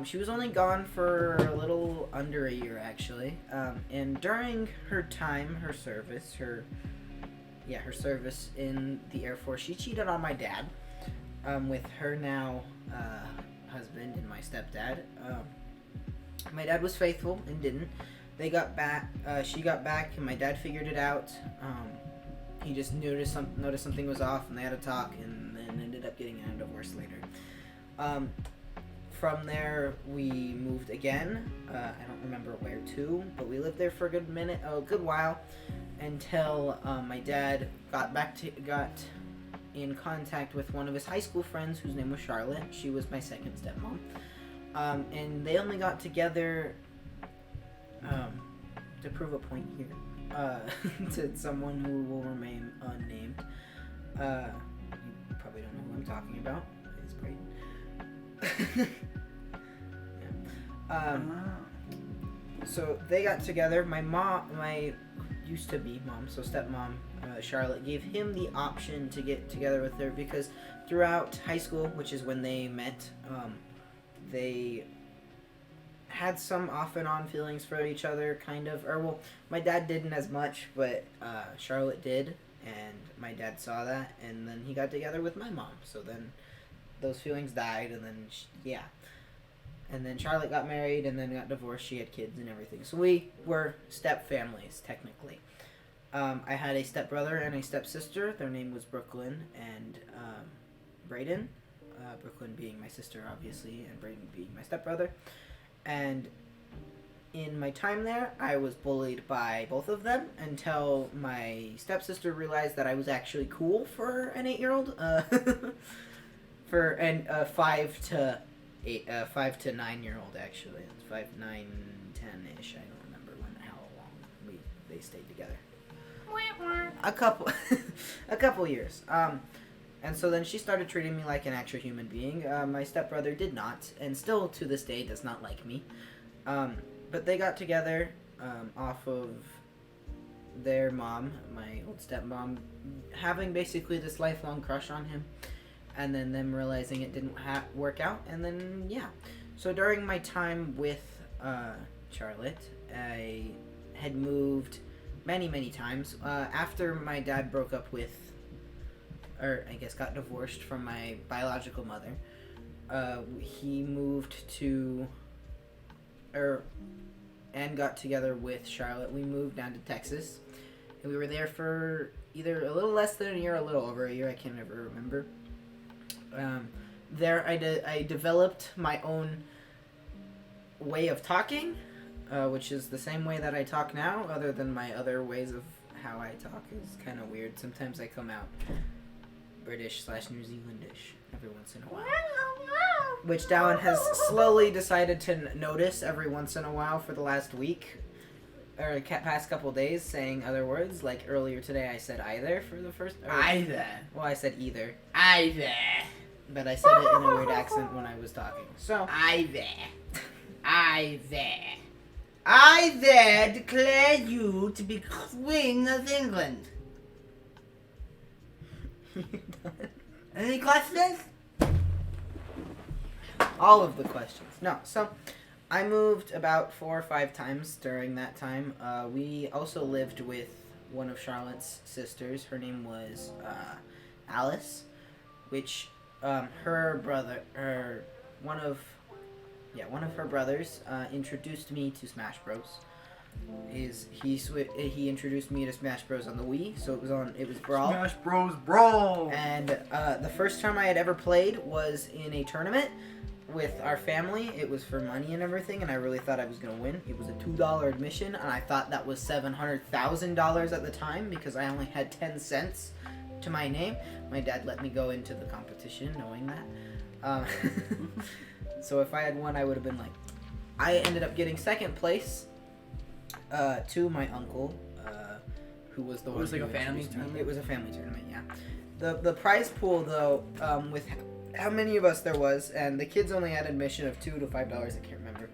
Speaker 1: She was only gone for a little under a year, actually. And during her time, her service in the Air Force, she cheated on my dad with her now husband and my stepdad. My dad was faithful and didn't. They got back. She got back, and my dad figured it out. He just noticed something was off, and they had a talk, and then ended up getting a divorce later. From there, we moved again. I don't remember where to, but we lived there for a good while, until my dad got in contact with one of his high school friends, whose name was Charlotte. She was my second stepmom, and they only got together to prove a point here to someone who will remain unnamed. You probably don't know who I'm talking about. It's great. So they got together. My used to be mom, so stepmom, Charlotte, gave him the option to get together with her because throughout high school, which is when they met, they had some off and on feelings for each other, kind of. Or, well, my dad didn't as much, but Charlotte did, and my dad saw that, and then he got together with my mom. So then those feelings died, and then, And then Charlotte got married and then got divorced. She had kids and everything. So we were step families, technically. I had a stepbrother and a stepsister. Their name was Brooklyn and Brayden. Brooklyn being my sister, obviously, and Brayden being my stepbrother. And in my time there, I was bullied by both of them until my stepsister realized that I was actually cool for an 8-year-old. For a 5 to 9-year-old, actually. It's 5, 9, 10-ish. I don't remember how long they stayed together. A couple years. And so then she started treating me like an actual human being. My stepbrother did not, and still to this day does not like me. But they got together off of their mom, my old stepmom, having basically this lifelong crush on him. And then them realizing it didn't work out, and then, yeah. So during my time with Charlotte, I had moved many, many times. After my dad broke up with, or I guess got divorced from my biological mother, he moved to, and got together with Charlotte. We moved down to Texas, and we were there for either a little less than a year, or a little over a year. I can't ever remember. There, I developed my own way of talking, which is the same way that I talk now, other than my other ways of how I talk is kind of weird. Sometimes I come out British/New Zealandish every once in a while, which Dallin has slowly decided to notice every once in a while for the last week, or past couple days, saying other words. Like earlier today, I said either for the first.
Speaker 3: Either.
Speaker 1: Well, I said either,
Speaker 3: Either.
Speaker 1: but I said it in a weird accent when I was talking. So
Speaker 3: Either. I there declare you to be Queen of England. Any questions?
Speaker 1: all of the questions. No, so I moved about 4 or 5 times during that time. We also lived with one of Charlotte's sisters. Her name was Alice, which her brother, one of her brothers introduced me to Smash Bros. He introduced me to Smash Bros on the Wii, so it was Brawl.
Speaker 3: Smash Bros. Brawl.
Speaker 1: And the first time I had ever played was in a tournament with our family. It was for money and everything, and I really thought I was gonna win. It was a $2 admission, and I thought that was $700,000 at the time because I only had 10 cents to my name. My dad let me go into the competition knowing that. So if I had won, I would have been like, I ended up getting second place to my uncle, who was the one.
Speaker 2: It was like
Speaker 1: who
Speaker 2: a family
Speaker 1: introduced me.
Speaker 2: tournament?
Speaker 1: It was a family tournament, yeah. The prize pool though, with how many of us there was, and the kids only had admission of $2 to $5. I can't remember.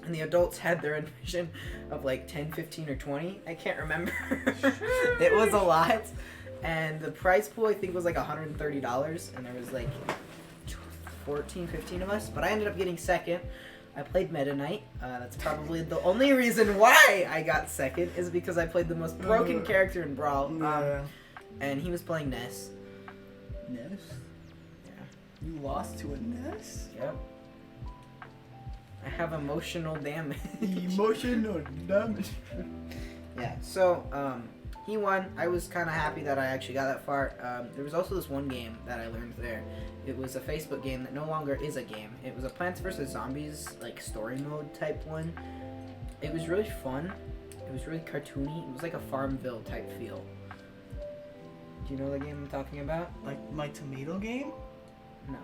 Speaker 1: And the adults had their admission of like 10, 15, or 20. I can't remember. It was a lot. And the prize pool I think was like $130, and there was like 14, 15 of us, but I ended up getting second. I played Meta Knight. That's probably the only reason why I got second is because I played the most broken character in Brawl. And he was playing Ness.
Speaker 3: Ness?
Speaker 1: Yeah.
Speaker 3: You lost to a Ness?
Speaker 1: Yep. I have emotional damage.
Speaker 3: Emotional damage.
Speaker 1: Yeah, so, he won. I was kind of happy that I actually got that far. There was also this one game that I learned there. It was a Facebook game that no longer is a game. It was a Plants vs. Zombies, like, story mode type one. It was really fun. It was really cartoony. It was like a Farmville type feel. Do you know the game I'm talking about?
Speaker 3: Like my tomato game?
Speaker 1: No.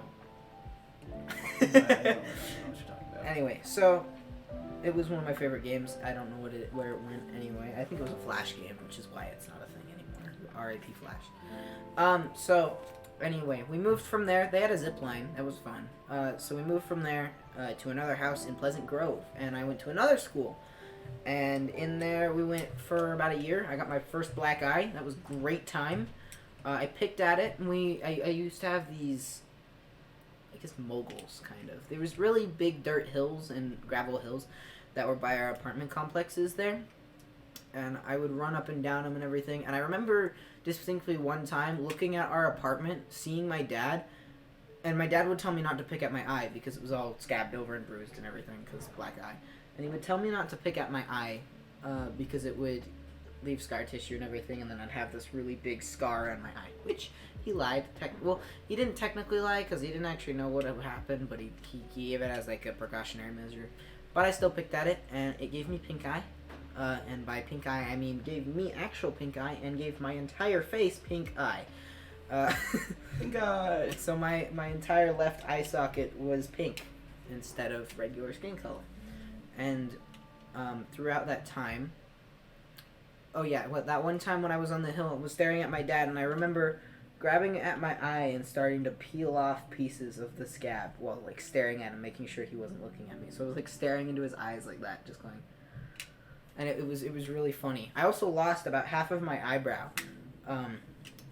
Speaker 3: I don't know what you're talking about.
Speaker 1: Anyway, so it was one of my favorite games. I don't know where it went anyway. I think it was a Flash game, which is why it's not a thing anymore. R.I.P. Flash. So anyway, we moved from there. They had a zip line. That was fun. So we moved from there to another house in Pleasant Grove, and I went to another school. And in there, we went for about a year. I got my first black eye. That was a great time. I picked at it, and I used to have these, I guess, moguls, kind of. There was really big dirt hills and gravel hills that were by our apartment complexes there. And I would run up and down them and everything. And I remember distinctly one time looking at our apartment, seeing my dad, and my dad would tell me not to pick at my eye because it was all scabbed over and bruised and everything because black eye. And he would tell me not to pick at my eye because it would leave scar tissue and everything, and then I'd have this really big scar on my eye, which he lied. Well, he didn't technically lie because he didn't actually know what had happened, but he gave it as like a precautionary measure. But I still picked at it, and it gave me pink eye. And by pink eye, I mean gave me actual pink eye and gave my entire face pink eye.
Speaker 3: Pink eye.
Speaker 1: So my entire left eye socket was pink instead of regular skin color. And throughout that time, that one time when I was on the hill, I was staring at my dad, and I remember grabbing at my eye and starting to peel off pieces of the scab while like staring at him, making sure he wasn't looking at me. So I was like staring into his eyes like that, just going. And it was really funny. I also lost about half of my eyebrow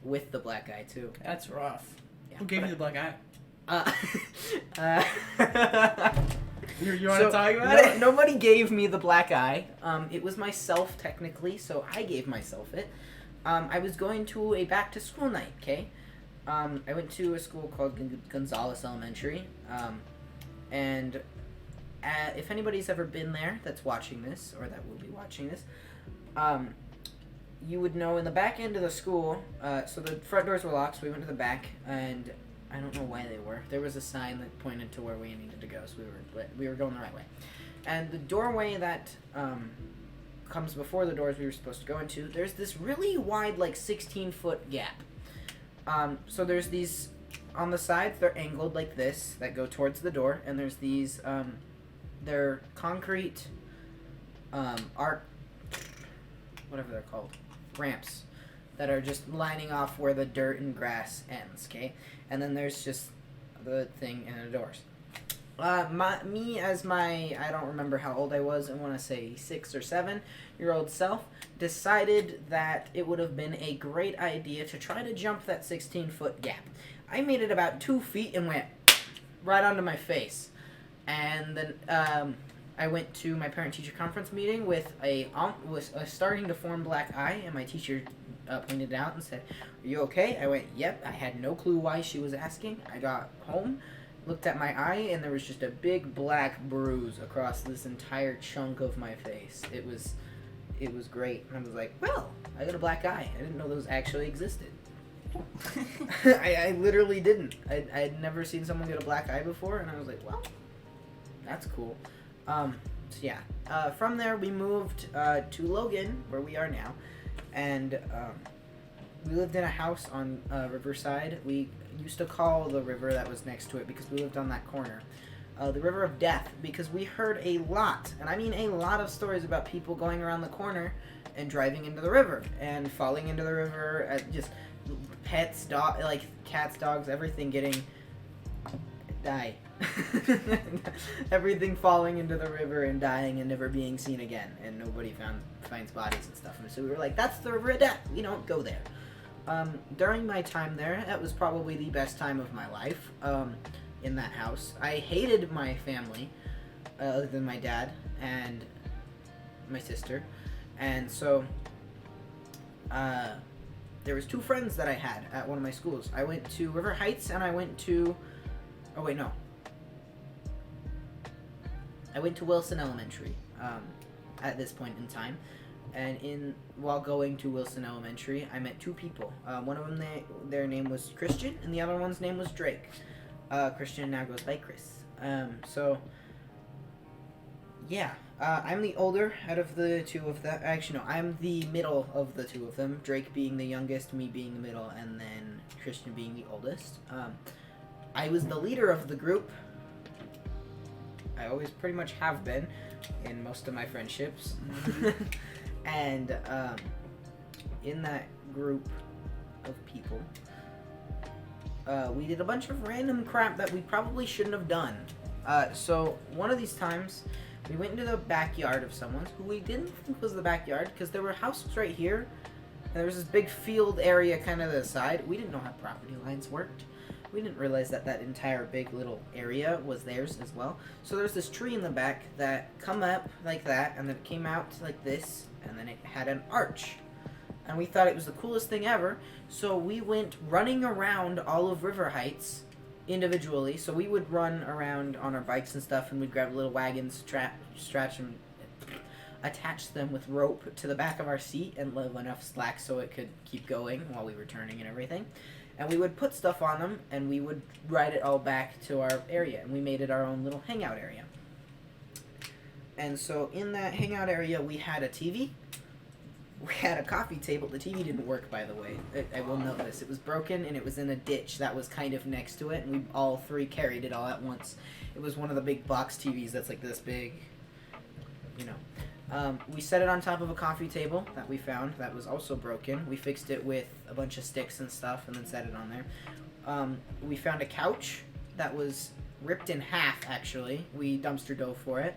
Speaker 1: with the black eye too.
Speaker 2: That's rough.
Speaker 1: Yeah,
Speaker 2: Who gave you the black eye? You want to talk about it?
Speaker 1: Nobody gave me the black eye. It was myself technically, so I gave myself it. I was going to a back to school night, okay? I went to a school called Gonzales Elementary, and if anybody's ever been there that's watching this, or that will be watching this, you would know in the back end of the school, so the front doors were locked, so we went to the back, and I don't know why they were. There was a sign that pointed to where we needed to go, so we were going the right way. And the doorway that comes before the doors we were supposed to go into, there's this really wide, like 16-foot gap. So there's these on the sides, they're angled like this that go towards the door, and there's these they're concrete arc, whatever they're called, ramps that are just lining off where the dirt and grass ends. Okay, and then there's just the thing and the doors. I don't remember how old I was. I want to say 6 or 7-year-old self decided that it would have been a great idea to try to jump that 16-foot gap. I made it about 2 feet and went right onto my face. And then I went to my parent-teacher conference meeting with a starting to form black eye, and my teacher pointed it out and said, "Are you okay?" I went, "Yep." I had no clue why she was asking. I got home, looked at my eye, and there was just a big black bruise across this entire chunk of my face. It was great. And I was like, well, I got a black eye. I didn't know those actually existed. I literally didn't. I had never seen someone get a black eye before, and I was like, well, that's cool. So yeah. From there, we moved to Logan, where we are now, and we lived in a house on Riverside. We used to call the river that was next to it, because we lived on that corner, the River of Death, because we heard a lot, and I mean a lot of stories about people going around the corner and driving into the river and falling into the river, just pets, like cats, dogs, everything getting die. Everything falling into the river and dying and never being seen again, and nobody finds bodies and stuff. And so we were like, that's the River of Death. We don't go there. During my time there, that was probably the best time of my life, in that house. I hated my family, other than my dad and my sister, and so, there was 2 friends that I had at one of my schools. I went to River Heights, and I went to, I went to Wilson Elementary, at this point in time. And while going to Wilson Elementary, I met 2 people. One of them, their name was Christian, and the other one's name was Drake. Christian now goes by Chris. Yeah. I'm the older out of the 2 of them. Actually, no, I'm the middle of the 2 of them. Drake being the youngest, me being the middle, and then Christian being the oldest. I was the leader of the group. I always pretty much have been in most of my friendships. And in that group of people, we did a bunch of random crap that we probably shouldn't have done. So one of these times, we went into the backyard of someone's who we didn't think was the backyard, because there were houses right here, and there was this big field area kind of to the side. We didn't know how property lines worked. We didn't realize that that entire big little area was theirs as well. So there's this tree in the back that come up like that, and then it came out like this, and then it had an arch. And we thought it was the coolest thing ever, so we went running around all of River Heights individually. So we would run around on our bikes and stuff, and we'd grab little wagons, stretch them, attach them with rope to the back of our seat, and leave enough slack so it could keep going while we were turning and everything. And we would put stuff on them, and we would ride it all back to our area, and we made it our own little hangout area. And so in that hangout area, we had a TV, we had a coffee table. The TV didn't work, by the way. I will note this. It was broken, and it was in a ditch that was kind of next to it, and we all 3 carried it all at once. It was one of the big box TVs that's like this big, you know. We set it on top of a coffee table that we found that was also broken. We fixed it with a bunch of sticks and stuff, and then set it on there. We found a couch that was ripped in half, actually. We dumpster dove for it,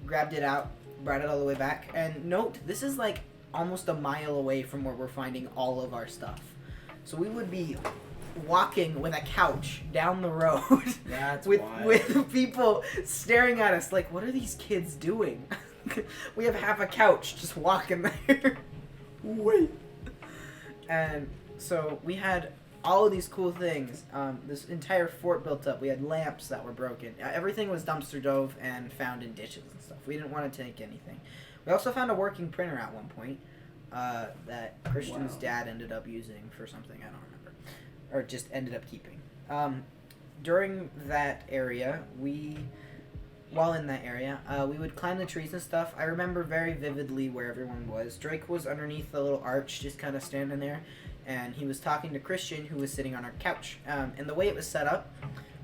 Speaker 1: grabbed it out, brought it all the way back. And note, this is like almost a mile away from where we're finding all of our stuff. So we would be walking with a couch down the road.
Speaker 2: That's
Speaker 1: with people staring at us like, what are these kids doing? We have half a couch just walking there. Wait. And so we had all of these cool things. This entire fort built up. We had lamps that were broken. Everything was dumpster dove and found in ditches and stuff. We didn't want to take anything. We also found a working printer at one point that Christian's dad ended up using for something I don't remember, or just ended up keeping. During that area, while in that area, we would climb the trees and stuff. I remember very vividly where everyone was. Drake was underneath the little arch, just kind of standing there, and he was talking to Christian, who was sitting on our couch. And the way it was set up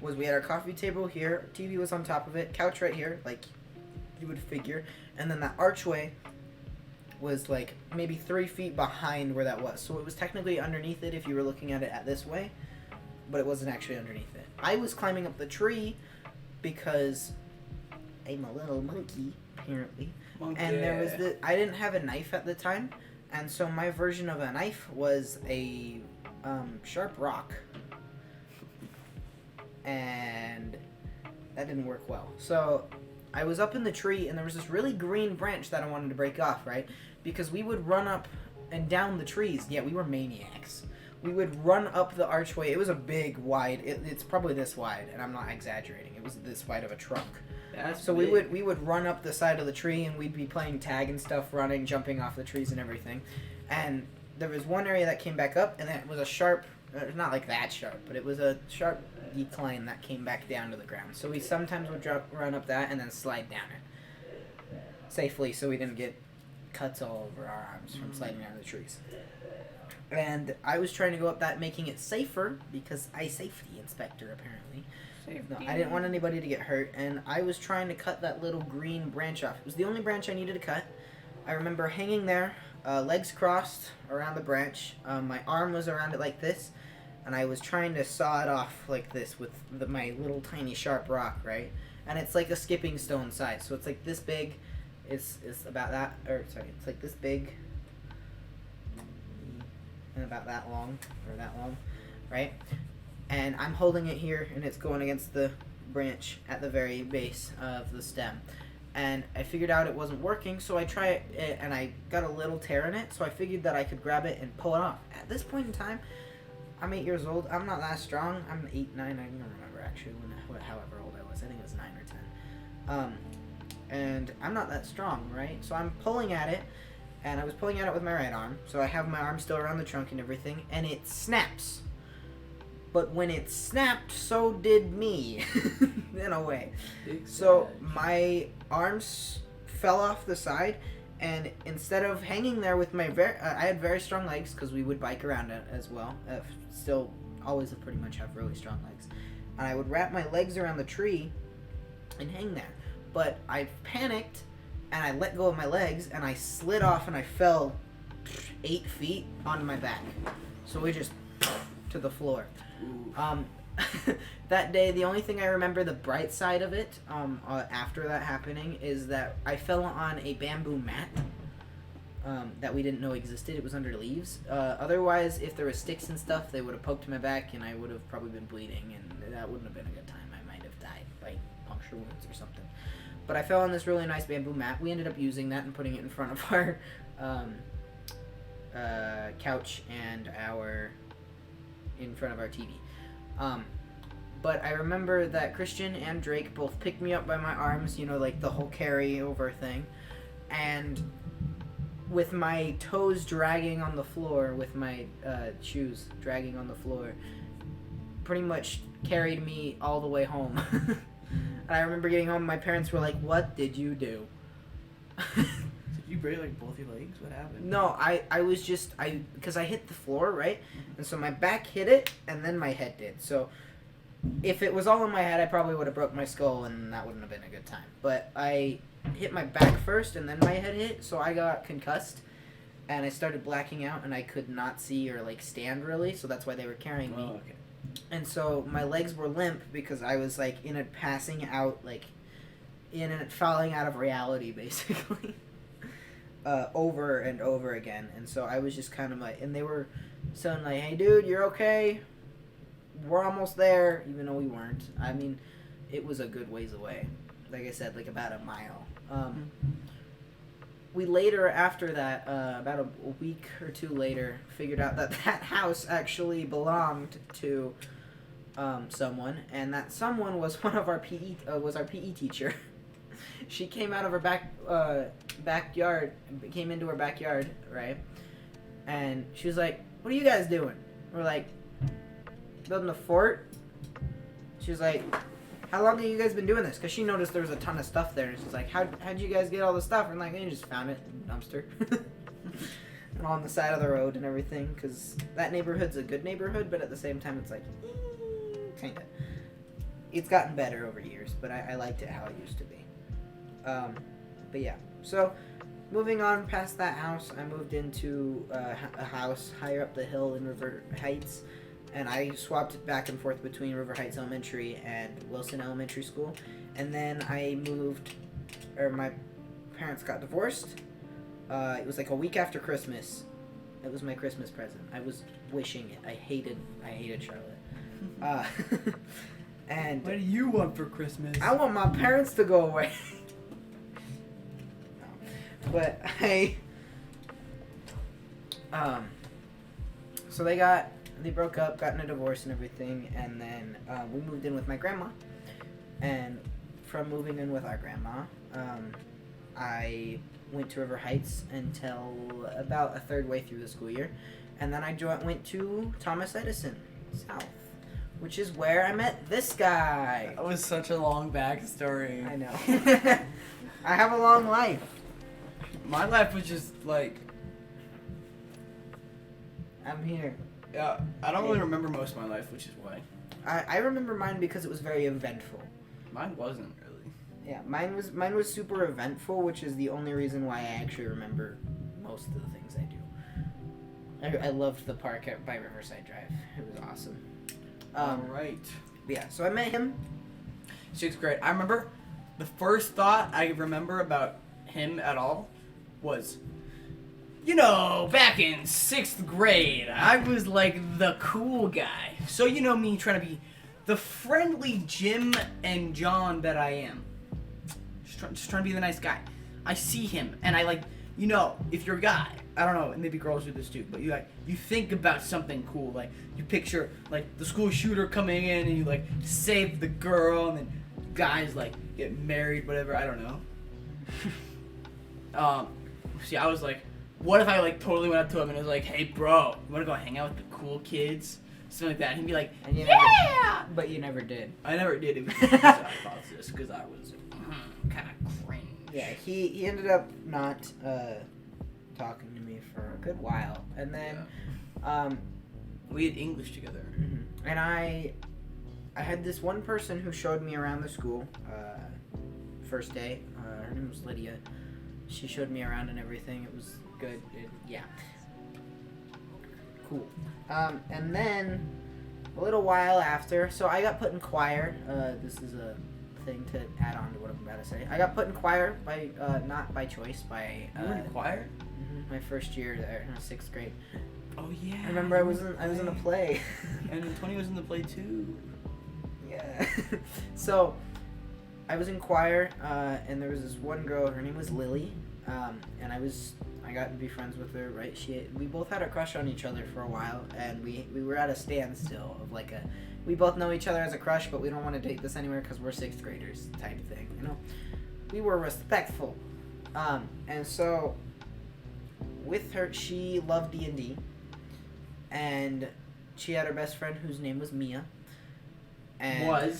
Speaker 1: was we had our coffee table here, TV was on top of it, couch right here, like you would figure, and then that archway was like maybe 3 feet behind where that was. So it was technically underneath it if you were looking at it at this way, but it wasn't actually underneath it. I was climbing up the tree because I'm a little monkey, apparently. And there was I didn't have a knife at the time, and so my version of a knife was a sharp rock. And that didn't work well. So I was up in the tree, and there was this really green branch that I wanted to break off, right? Because we would run up and down the trees. Yeah, we were maniacs. We would run up the archway. It was a big, wide. It's probably this wide, and I'm not exaggerating. It was this wide of a trunk. So big. we would run up the side of the tree, and we'd be playing tag and stuff, running, jumping off the trees and everything. And there was one area that came back up, and it was a sharp, not like that sharp, but it was a sharp decline that came back down to the ground. So we sometimes would run up that and then slide down it safely, so we didn't get cuts all over our arms from sliding down the trees. And I was trying to go up that, making it safer, because I safety inspector, apparently. No, I didn't want anybody to get hurt, and I was trying to cut that little green branch off. It was the only branch I needed to cut. I remember hanging there, legs crossed around the branch. My arm was around it like this, and I was trying to saw it off like this with my little tiny sharp rock, right? And it's like a skipping stone size, so it's like this big. It's about that, it's like this big, and about that long, right? And I'm holding it here, and it's going against the branch at the very base of the stem. And I figured out it wasn't working, so I tried it, and I got a little tear in it, so I figured that I could grab it and pull it off. At this point in time, I'm 8 years old. I'm not that strong. I'm 8, 9, I don't remember actually however old I was. I think it was 9 or 10. And I'm not that strong, right? So I'm pulling at it, and I was pulling at it with my right arm, so I have my arm still around the trunk and everything, and it snaps. But when it snapped, so did me, in a way. So my arms fell off the side, and instead of hanging there with my I had very strong legs, because we would bike around it as well. Still, always pretty much have really strong legs. And I would wrap my legs around the tree and hang there. But I panicked, and I let go of my legs, and I slid off, and I fell 8 feet onto my back. So we just to the floor. That day, the only thing I remember the bright side of it, after that happening, is that I fell on a bamboo mat that we didn't know existed. It was under leaves. Otherwise, if there were sticks and stuff, they would have poked my back, and I would have probably been bleeding, and that wouldn't have been a good time. I might have died by puncture wounds or something. But I fell on this really nice bamboo mat. We ended up using that and putting it in front of our couch and in front of our TV. But I remember that Christian and Drake both picked me up by my arms, like the whole carry over thing, and with my toes dragging on the floor, with my shoes dragging on the floor, pretty much carried me all the way home. And I remember getting home, my parents were like, "What did you do?"
Speaker 2: Did you break like both your legs? What happened?
Speaker 1: No, I was just, because I hit the floor, right? And so my back hit it, and then my head did. So if it was all in my head, I probably would have broke my skull, and that wouldn't have been a good time. But I hit my back first, and then my head hit, so I got concussed, and I started blacking out, and I could not see or, stand really, so that's why they were carrying me.
Speaker 2: Oh, okay.
Speaker 1: And so my legs were limp because I was, in a passing out, in a falling out of reality, basically. Over and over again. And so I was just kind of and they were saying "Hey dude, you're okay? We're almost there," even though we weren't. I mean, it was a good ways away. Like I said, about a mile. we later, after that, about a week or two later, figured out that that house actually belonged to someone, and that someone was one of our was our PE teacher. She came out of her backyard, came into her backyard, right? And she was like, "What are you guys doing?" We're like, "Building a fort." She was like, "How long have you guys been doing this?" Because she noticed there was a ton of stuff there, and she's like, "How'd you guys get all the stuff?" And like, "You just found it in a dumpster." And on the side of the road and everything, because that neighborhood's a good neighborhood, but at the same time, it's like, kind of. It's gotten better over years, but I liked it how it used to be. But yeah, so moving on past that house, I moved into a house higher up the hill in River Heights, and I swapped back and forth between River Heights Elementary and Wilson Elementary School, and then I moved, or my parents got divorced. It was like a week after Christmas. It was my Christmas present. I was wishing it. I hated Charlotte. And
Speaker 2: What do you want for Christmas?
Speaker 1: I want my parents to go away. No. But so they broke up, got in a divorce and everything, and then we moved in with my grandma. And from moving in with our grandma, I went to River Heights until about a third way through the school year, and then I went to Thomas Edison South, which is where I met this guy.
Speaker 2: That was such a long backstory.
Speaker 1: I know. I have a long life.
Speaker 2: My life was just like,
Speaker 1: I'm here.
Speaker 2: yeah, I don't really remember most of my life, which is why.
Speaker 1: I remember mine because it was very eventful.
Speaker 2: Mine wasn't really.
Speaker 1: Yeah, mine was super eventful, which is the only reason why I actually remember most of the things I do. I loved the park by Riverside Drive. It was awesome.
Speaker 2: Right.
Speaker 1: Yeah, so I met him.
Speaker 2: 6th grade. I remember the first thought I remember about him at all was, back in 6th grade, I was like the cool guy. So me trying to be the friendly Jim and John that I am. Just trying to be the nice guy. I see him and I if you're a guy, I don't know, and maybe girls do this too, but you think about something cool, like you picture the school shooter coming in and you save the girl, and then guys get married, whatever, I don't know. See, I was like, what if I totally went up to him and was like, "Hey bro, you wanna go hang out with the cool kids?" Something like that. And he'd be like,
Speaker 1: And you
Speaker 2: "Yeah!"
Speaker 1: But you never did.
Speaker 2: I never did. It was just a hypothesis because I was kind of cringe.
Speaker 1: Yeah, he ended up not talking to me for a good while, and then
Speaker 2: we had English together.
Speaker 1: and I had this one person who showed me around the school first day. Her name was Lydia. She showed me around and everything. It was good. Yeah. Cool. And then a little while after, so I got put in choir. This is a thing to add on to what I'm about to say. I got put in choir by not by choice, by
Speaker 2: You were in choir?
Speaker 1: my first year there, 6th grade.
Speaker 2: Oh yeah.
Speaker 1: I remember I was in a play.
Speaker 2: And then 20 was in the play too.
Speaker 1: Yeah. So I was in choir, and there was this one girl. Her name was Lily, and I got to be friends with her. Right? We both had a crush on each other for a while, and we were at a standstill of we both know each other as a crush, but we don't want to date this anywhere because we're 6th graders type of thing. We were respectful, and so with her, she loved D&D, and she had her best friend whose name was Mia. And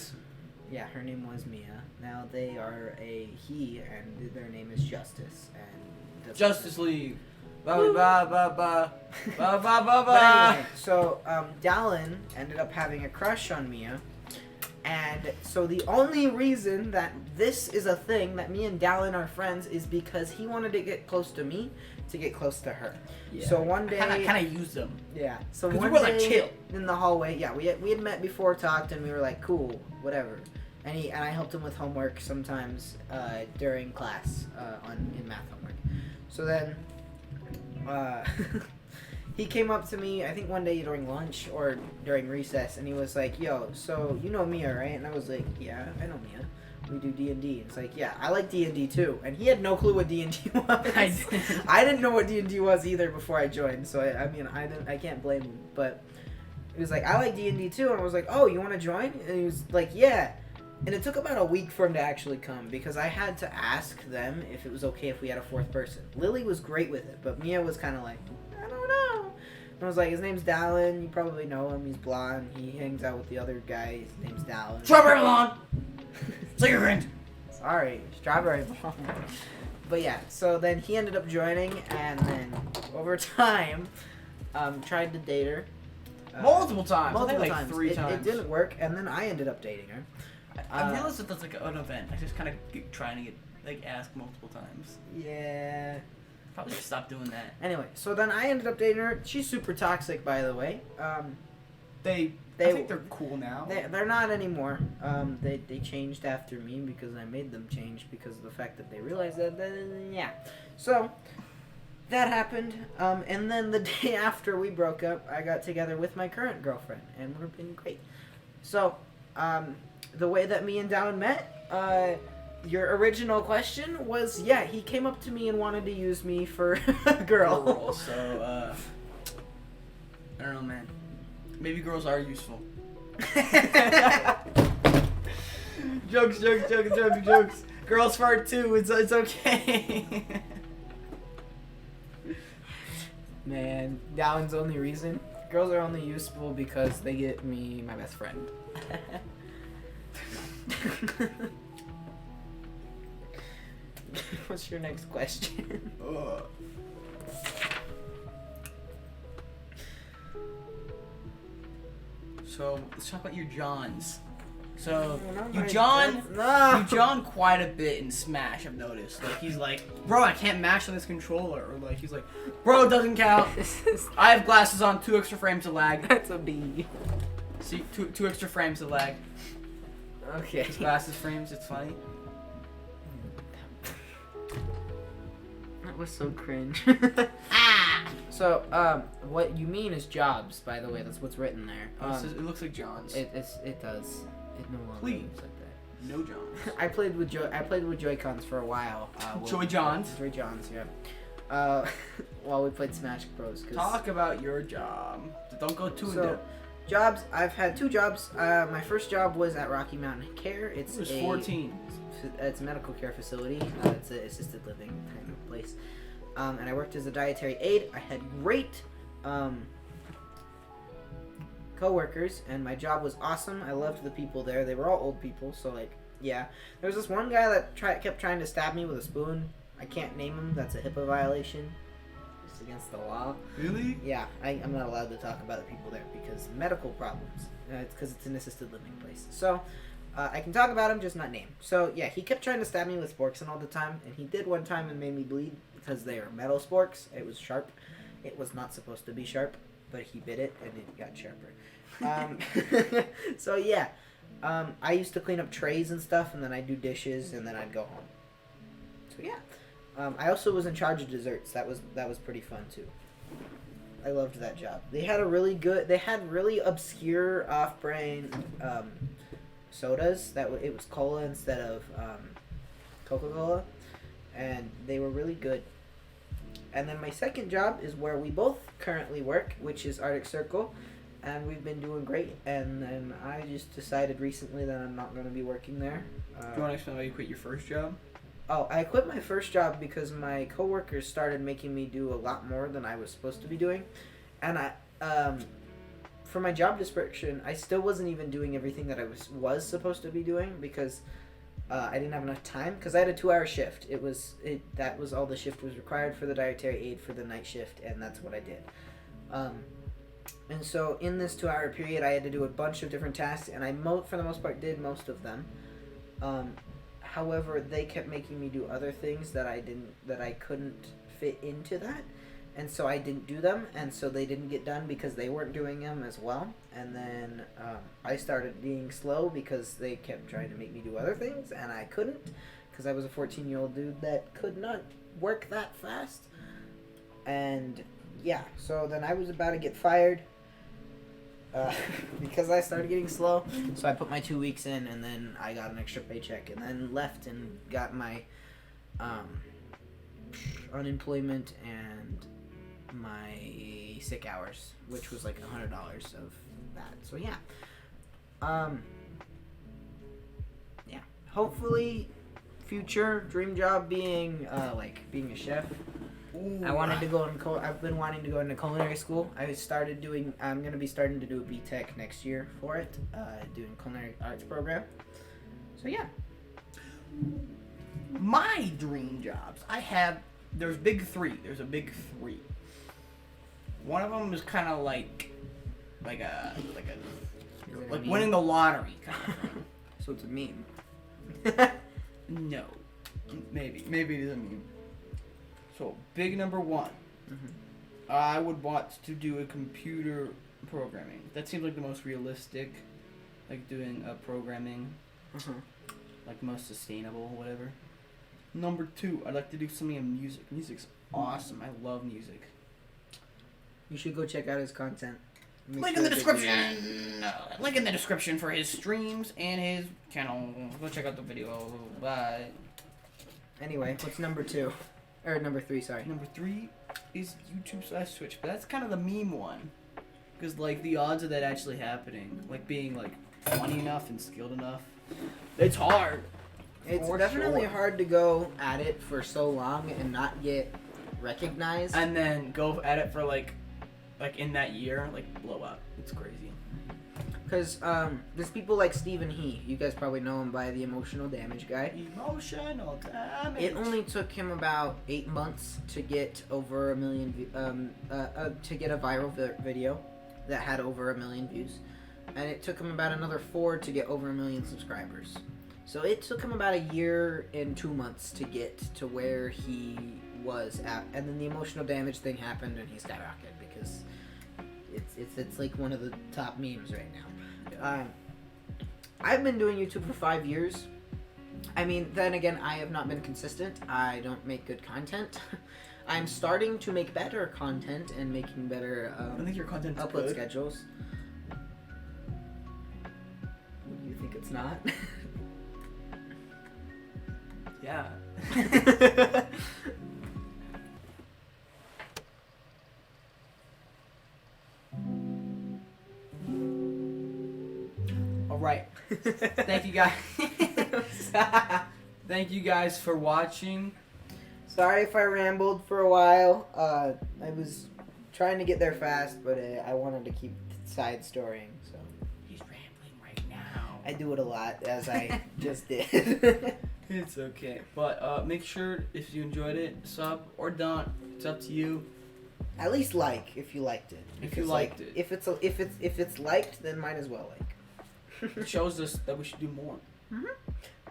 Speaker 1: yeah, her name was Mia. Now they are a he, and their name is Justice. And
Speaker 2: Justice League. Ba ba ba ba ba ba ba
Speaker 1: But
Speaker 2: ba.
Speaker 1: anyway, so Dallin ended up having a crush on Mia, and so the only reason that this is a thing, that me and Dallin are friends, is because he wanted to get close to me to get close to her.
Speaker 2: Yeah.
Speaker 1: So one day,
Speaker 2: I kind of used them.
Speaker 1: yeah. So
Speaker 2: 'Cause
Speaker 1: one
Speaker 2: we were,
Speaker 1: day
Speaker 2: chill.
Speaker 1: in the hallway, yeah, we had met before, talked, and we were like, cool, whatever. And I helped him with homework sometimes during class in math homework. So then he came up to me, I think one day during lunch or during recess, and he was like, "Yo, so you know Mia, right?" And I was like, "Yeah, I know Mia. we do D&D. It's like, yeah, I like D&D too. And he had no clue what D&D was.
Speaker 2: I didn't.
Speaker 1: I didn't know what D&D was either before I joined. So I can't blame him. But he was like, I like D&D too. And I was like, oh, you want to join? And he was like, yeah. And it took about a week for him to actually come because I had to ask them if it was okay if we had a fourth person. Lily was great with it, but Mia was kind of like, I don't know. And I was like, his name's Dallin. You probably know him. He's blonde. He hangs out with the other guy. His name's Dallin.
Speaker 2: Strawberry blonde. Cigarette.
Speaker 1: Sorry, strawberry blonde. But yeah, so then he ended up joining, and then over time, tried to date her.
Speaker 2: Multiple times.
Speaker 1: Multiple
Speaker 2: I think
Speaker 1: times.
Speaker 2: like 3
Speaker 1: It
Speaker 2: times.
Speaker 1: didn't work, and then I ended up dating her.
Speaker 2: I realized that that's like an event. I just kind of trying to ask multiple times.
Speaker 1: Yeah.
Speaker 2: Probably should stop doing that.
Speaker 1: Anyway, so then I ended up dating her. She's super toxic, by the way.
Speaker 2: I think they're cool now.
Speaker 1: They're not anymore. They changed after me because I made them change because of the fact that they realized that yeah. So that happened. And then the day after we broke up, I got together with my current girlfriend, and we've been great. So, the way that me and Dallin met, your original question was, yeah, he came up to me and wanted to use me for a girl.
Speaker 2: So, I don't know, man. Maybe girls are useful.
Speaker 1: Jokes. Girls fart too. It's okay. Man, Dallin's only reason. Girls are only useful because they get me my best friend. What's your next question?
Speaker 2: So let's talk about your Johns. So
Speaker 1: Not
Speaker 2: you
Speaker 1: my
Speaker 2: John,
Speaker 1: best- No.
Speaker 2: you John quite a bit in Smash. I've noticed. Like he's like, bro, I can't mash on this controller, or like he's like, bro, it doesn't count.
Speaker 1: This is
Speaker 2: I have glasses on, 2 extra frames of lag.
Speaker 1: that's a B.
Speaker 2: See, two extra frames of lag.
Speaker 1: Okay.
Speaker 2: His glasses frames. It's funny.
Speaker 1: That was so cringe. So, what you mean is jobs, by the way. That's what's written there.
Speaker 2: It looks like John's.
Speaker 1: It does. It no longer
Speaker 2: Please.
Speaker 1: looks like that.
Speaker 2: No John's.
Speaker 1: I played with Joy-Cons for a while.
Speaker 2: Joy-Johns?
Speaker 1: Joy-Johns, yeah. While we played Smash Bros.
Speaker 2: Talk about your job. Don't go too in depth.
Speaker 1: Jobs. I've had 2 jobs. My first job was at Rocky Mountain Care.
Speaker 2: It was 14.
Speaker 1: It's a medical care facility. It's an assisted living kind of place. And I worked as a dietary aide. I had great co-workers, and my job was awesome. I loved the people there. They were all old people, so like, yeah. There was this one guy that kept trying to stab me with a spoon. I can't name him. That's a HIPAA violation. It's against the law.
Speaker 2: Really?
Speaker 1: Yeah, I'm not allowed to talk about the people there because medical problems. It's because it's an assisted living place. So, I can talk about him, just not name. So, yeah, he kept trying to stab me with sporks and all the time, and he did one time and made me bleed because they are metal sporks. It was sharp. It was not supposed to be sharp, but he bit it and it got sharper. So, yeah, I used to clean up trays and stuff, and then I'd do dishes, and then I'd go home. So, yeah. I also was in charge of desserts. That was pretty fun too. I loved that job. They had really obscure off-brand sodas. It was cola instead of Coca-Cola, and they were really good. And then my second job is where we both currently work, which is Arctic Circle, and we've been doing great. And then I just decided recently that I'm not going to be working there.
Speaker 2: Do you want to explain why you quit your first job?
Speaker 1: Oh, I quit my first job because my coworkers started making me do a lot more than I was supposed to be doing. And for my job description, I still wasn't even doing everything that I was supposed to be doing because I didn't have enough time because I had a 2-hour shift. That was all the shift was required for the dietary aid for the night shift, and that's what I did. And so in this 2-hour period, I had to do a bunch of different tasks, and I for the most part did most of them. However, they kept making me do other things that I couldn't fit into that, and so I didn't do them, and so they didn't get done because they weren't doing them as well. And then I started being slow because they kept trying to make me do other things, and I couldn't because I was a 14-year-old dude that could not work that fast. And yeah, so then I was about to get fired. because I started getting slow. So I put my 2 weeks in, and then I got an extra paycheck, and then left and got my unemployment and my sick hours, which was like $100 of that. So yeah, yeah. Hopefully, future dream job being like being a chef.
Speaker 2: Ooh.
Speaker 1: I wanted to go in. I've been wanting to go into culinary school. I'm gonna be starting to do a BTech next year for it, doing culinary arts program. So yeah.
Speaker 2: My dream jobs. There's big three. There's a big three. One of them is kind of like winning the lottery kind of thing.
Speaker 1: So it's a meme.
Speaker 2: No, maybe it is a meme. So big number one.
Speaker 1: Mhm.
Speaker 2: I would want to do a computer programming. That seems like the most realistic, like doing programming, like the most sustainable, whatever. Number two, I'd like to do something in music. Music's awesome. I love music.
Speaker 1: You should go check out his content.
Speaker 2: Link in the description. Link in the description for his streams and his channel. Go check out the video. Bye.
Speaker 1: Anyway, what's number 2? Or number 3, sorry.
Speaker 2: Number 3 is YouTube/Twitch, but that's kind of the meme one. Because, like, the odds of that actually happening, like, being, like, funny enough and skilled enough, it's hard.
Speaker 1: It's
Speaker 2: For
Speaker 1: definitely
Speaker 2: sure.
Speaker 1: hard to go at it for so long and not get recognized.
Speaker 2: And then go at it for, like in that year, like, blow up. It's crazy.
Speaker 1: Because there's people like Stephen He. You guys probably know him by the Emotional Damage guy.
Speaker 2: Emotional damage.
Speaker 1: It only took him about 8 months to get over 1 million, to get a viral video that had over 1 million views, and it took him about another 4 to get over 1 million subscribers. So it took him about 1 year and 2 months to get to where he was at, and then the Emotional Damage thing happened, and he skyrocketed because it's like one of the top memes right now. I've been doing YouTube for 5 years. I mean, then again, I have not been consistent. I don't make good content. I'm starting to make better content and making better
Speaker 2: I think your content's
Speaker 1: upload
Speaker 2: good.
Speaker 1: schedules. You think it's not?
Speaker 2: Yeah. All right. Thank you guys. Thank you guys for watching.
Speaker 1: Sorry if I rambled for a while. I was trying to get there fast, but I wanted to keep side storying, so
Speaker 2: He's rambling right now.
Speaker 1: I do it a lot, as I just did.
Speaker 2: It's okay. But make sure if you enjoyed it, sub or don't. It's up to you.
Speaker 1: At least like if you liked it.
Speaker 2: If you
Speaker 1: Because,
Speaker 2: liked
Speaker 1: like,
Speaker 2: it.
Speaker 1: if it's liked, then might as well like.
Speaker 2: It shows us that we should do more.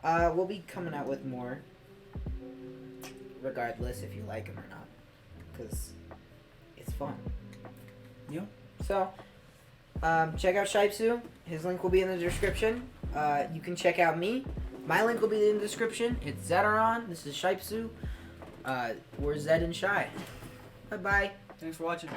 Speaker 1: We'll be coming out with more, regardless if you like them or not, because it's fun.
Speaker 2: Yeah.
Speaker 1: So, check out Shipsu. His link will be in the description. You can check out me. My link will be in the description. It's Zedaron. This is Shipsu. We're Zed and Shy. Bye bye.
Speaker 2: Thanks for watching.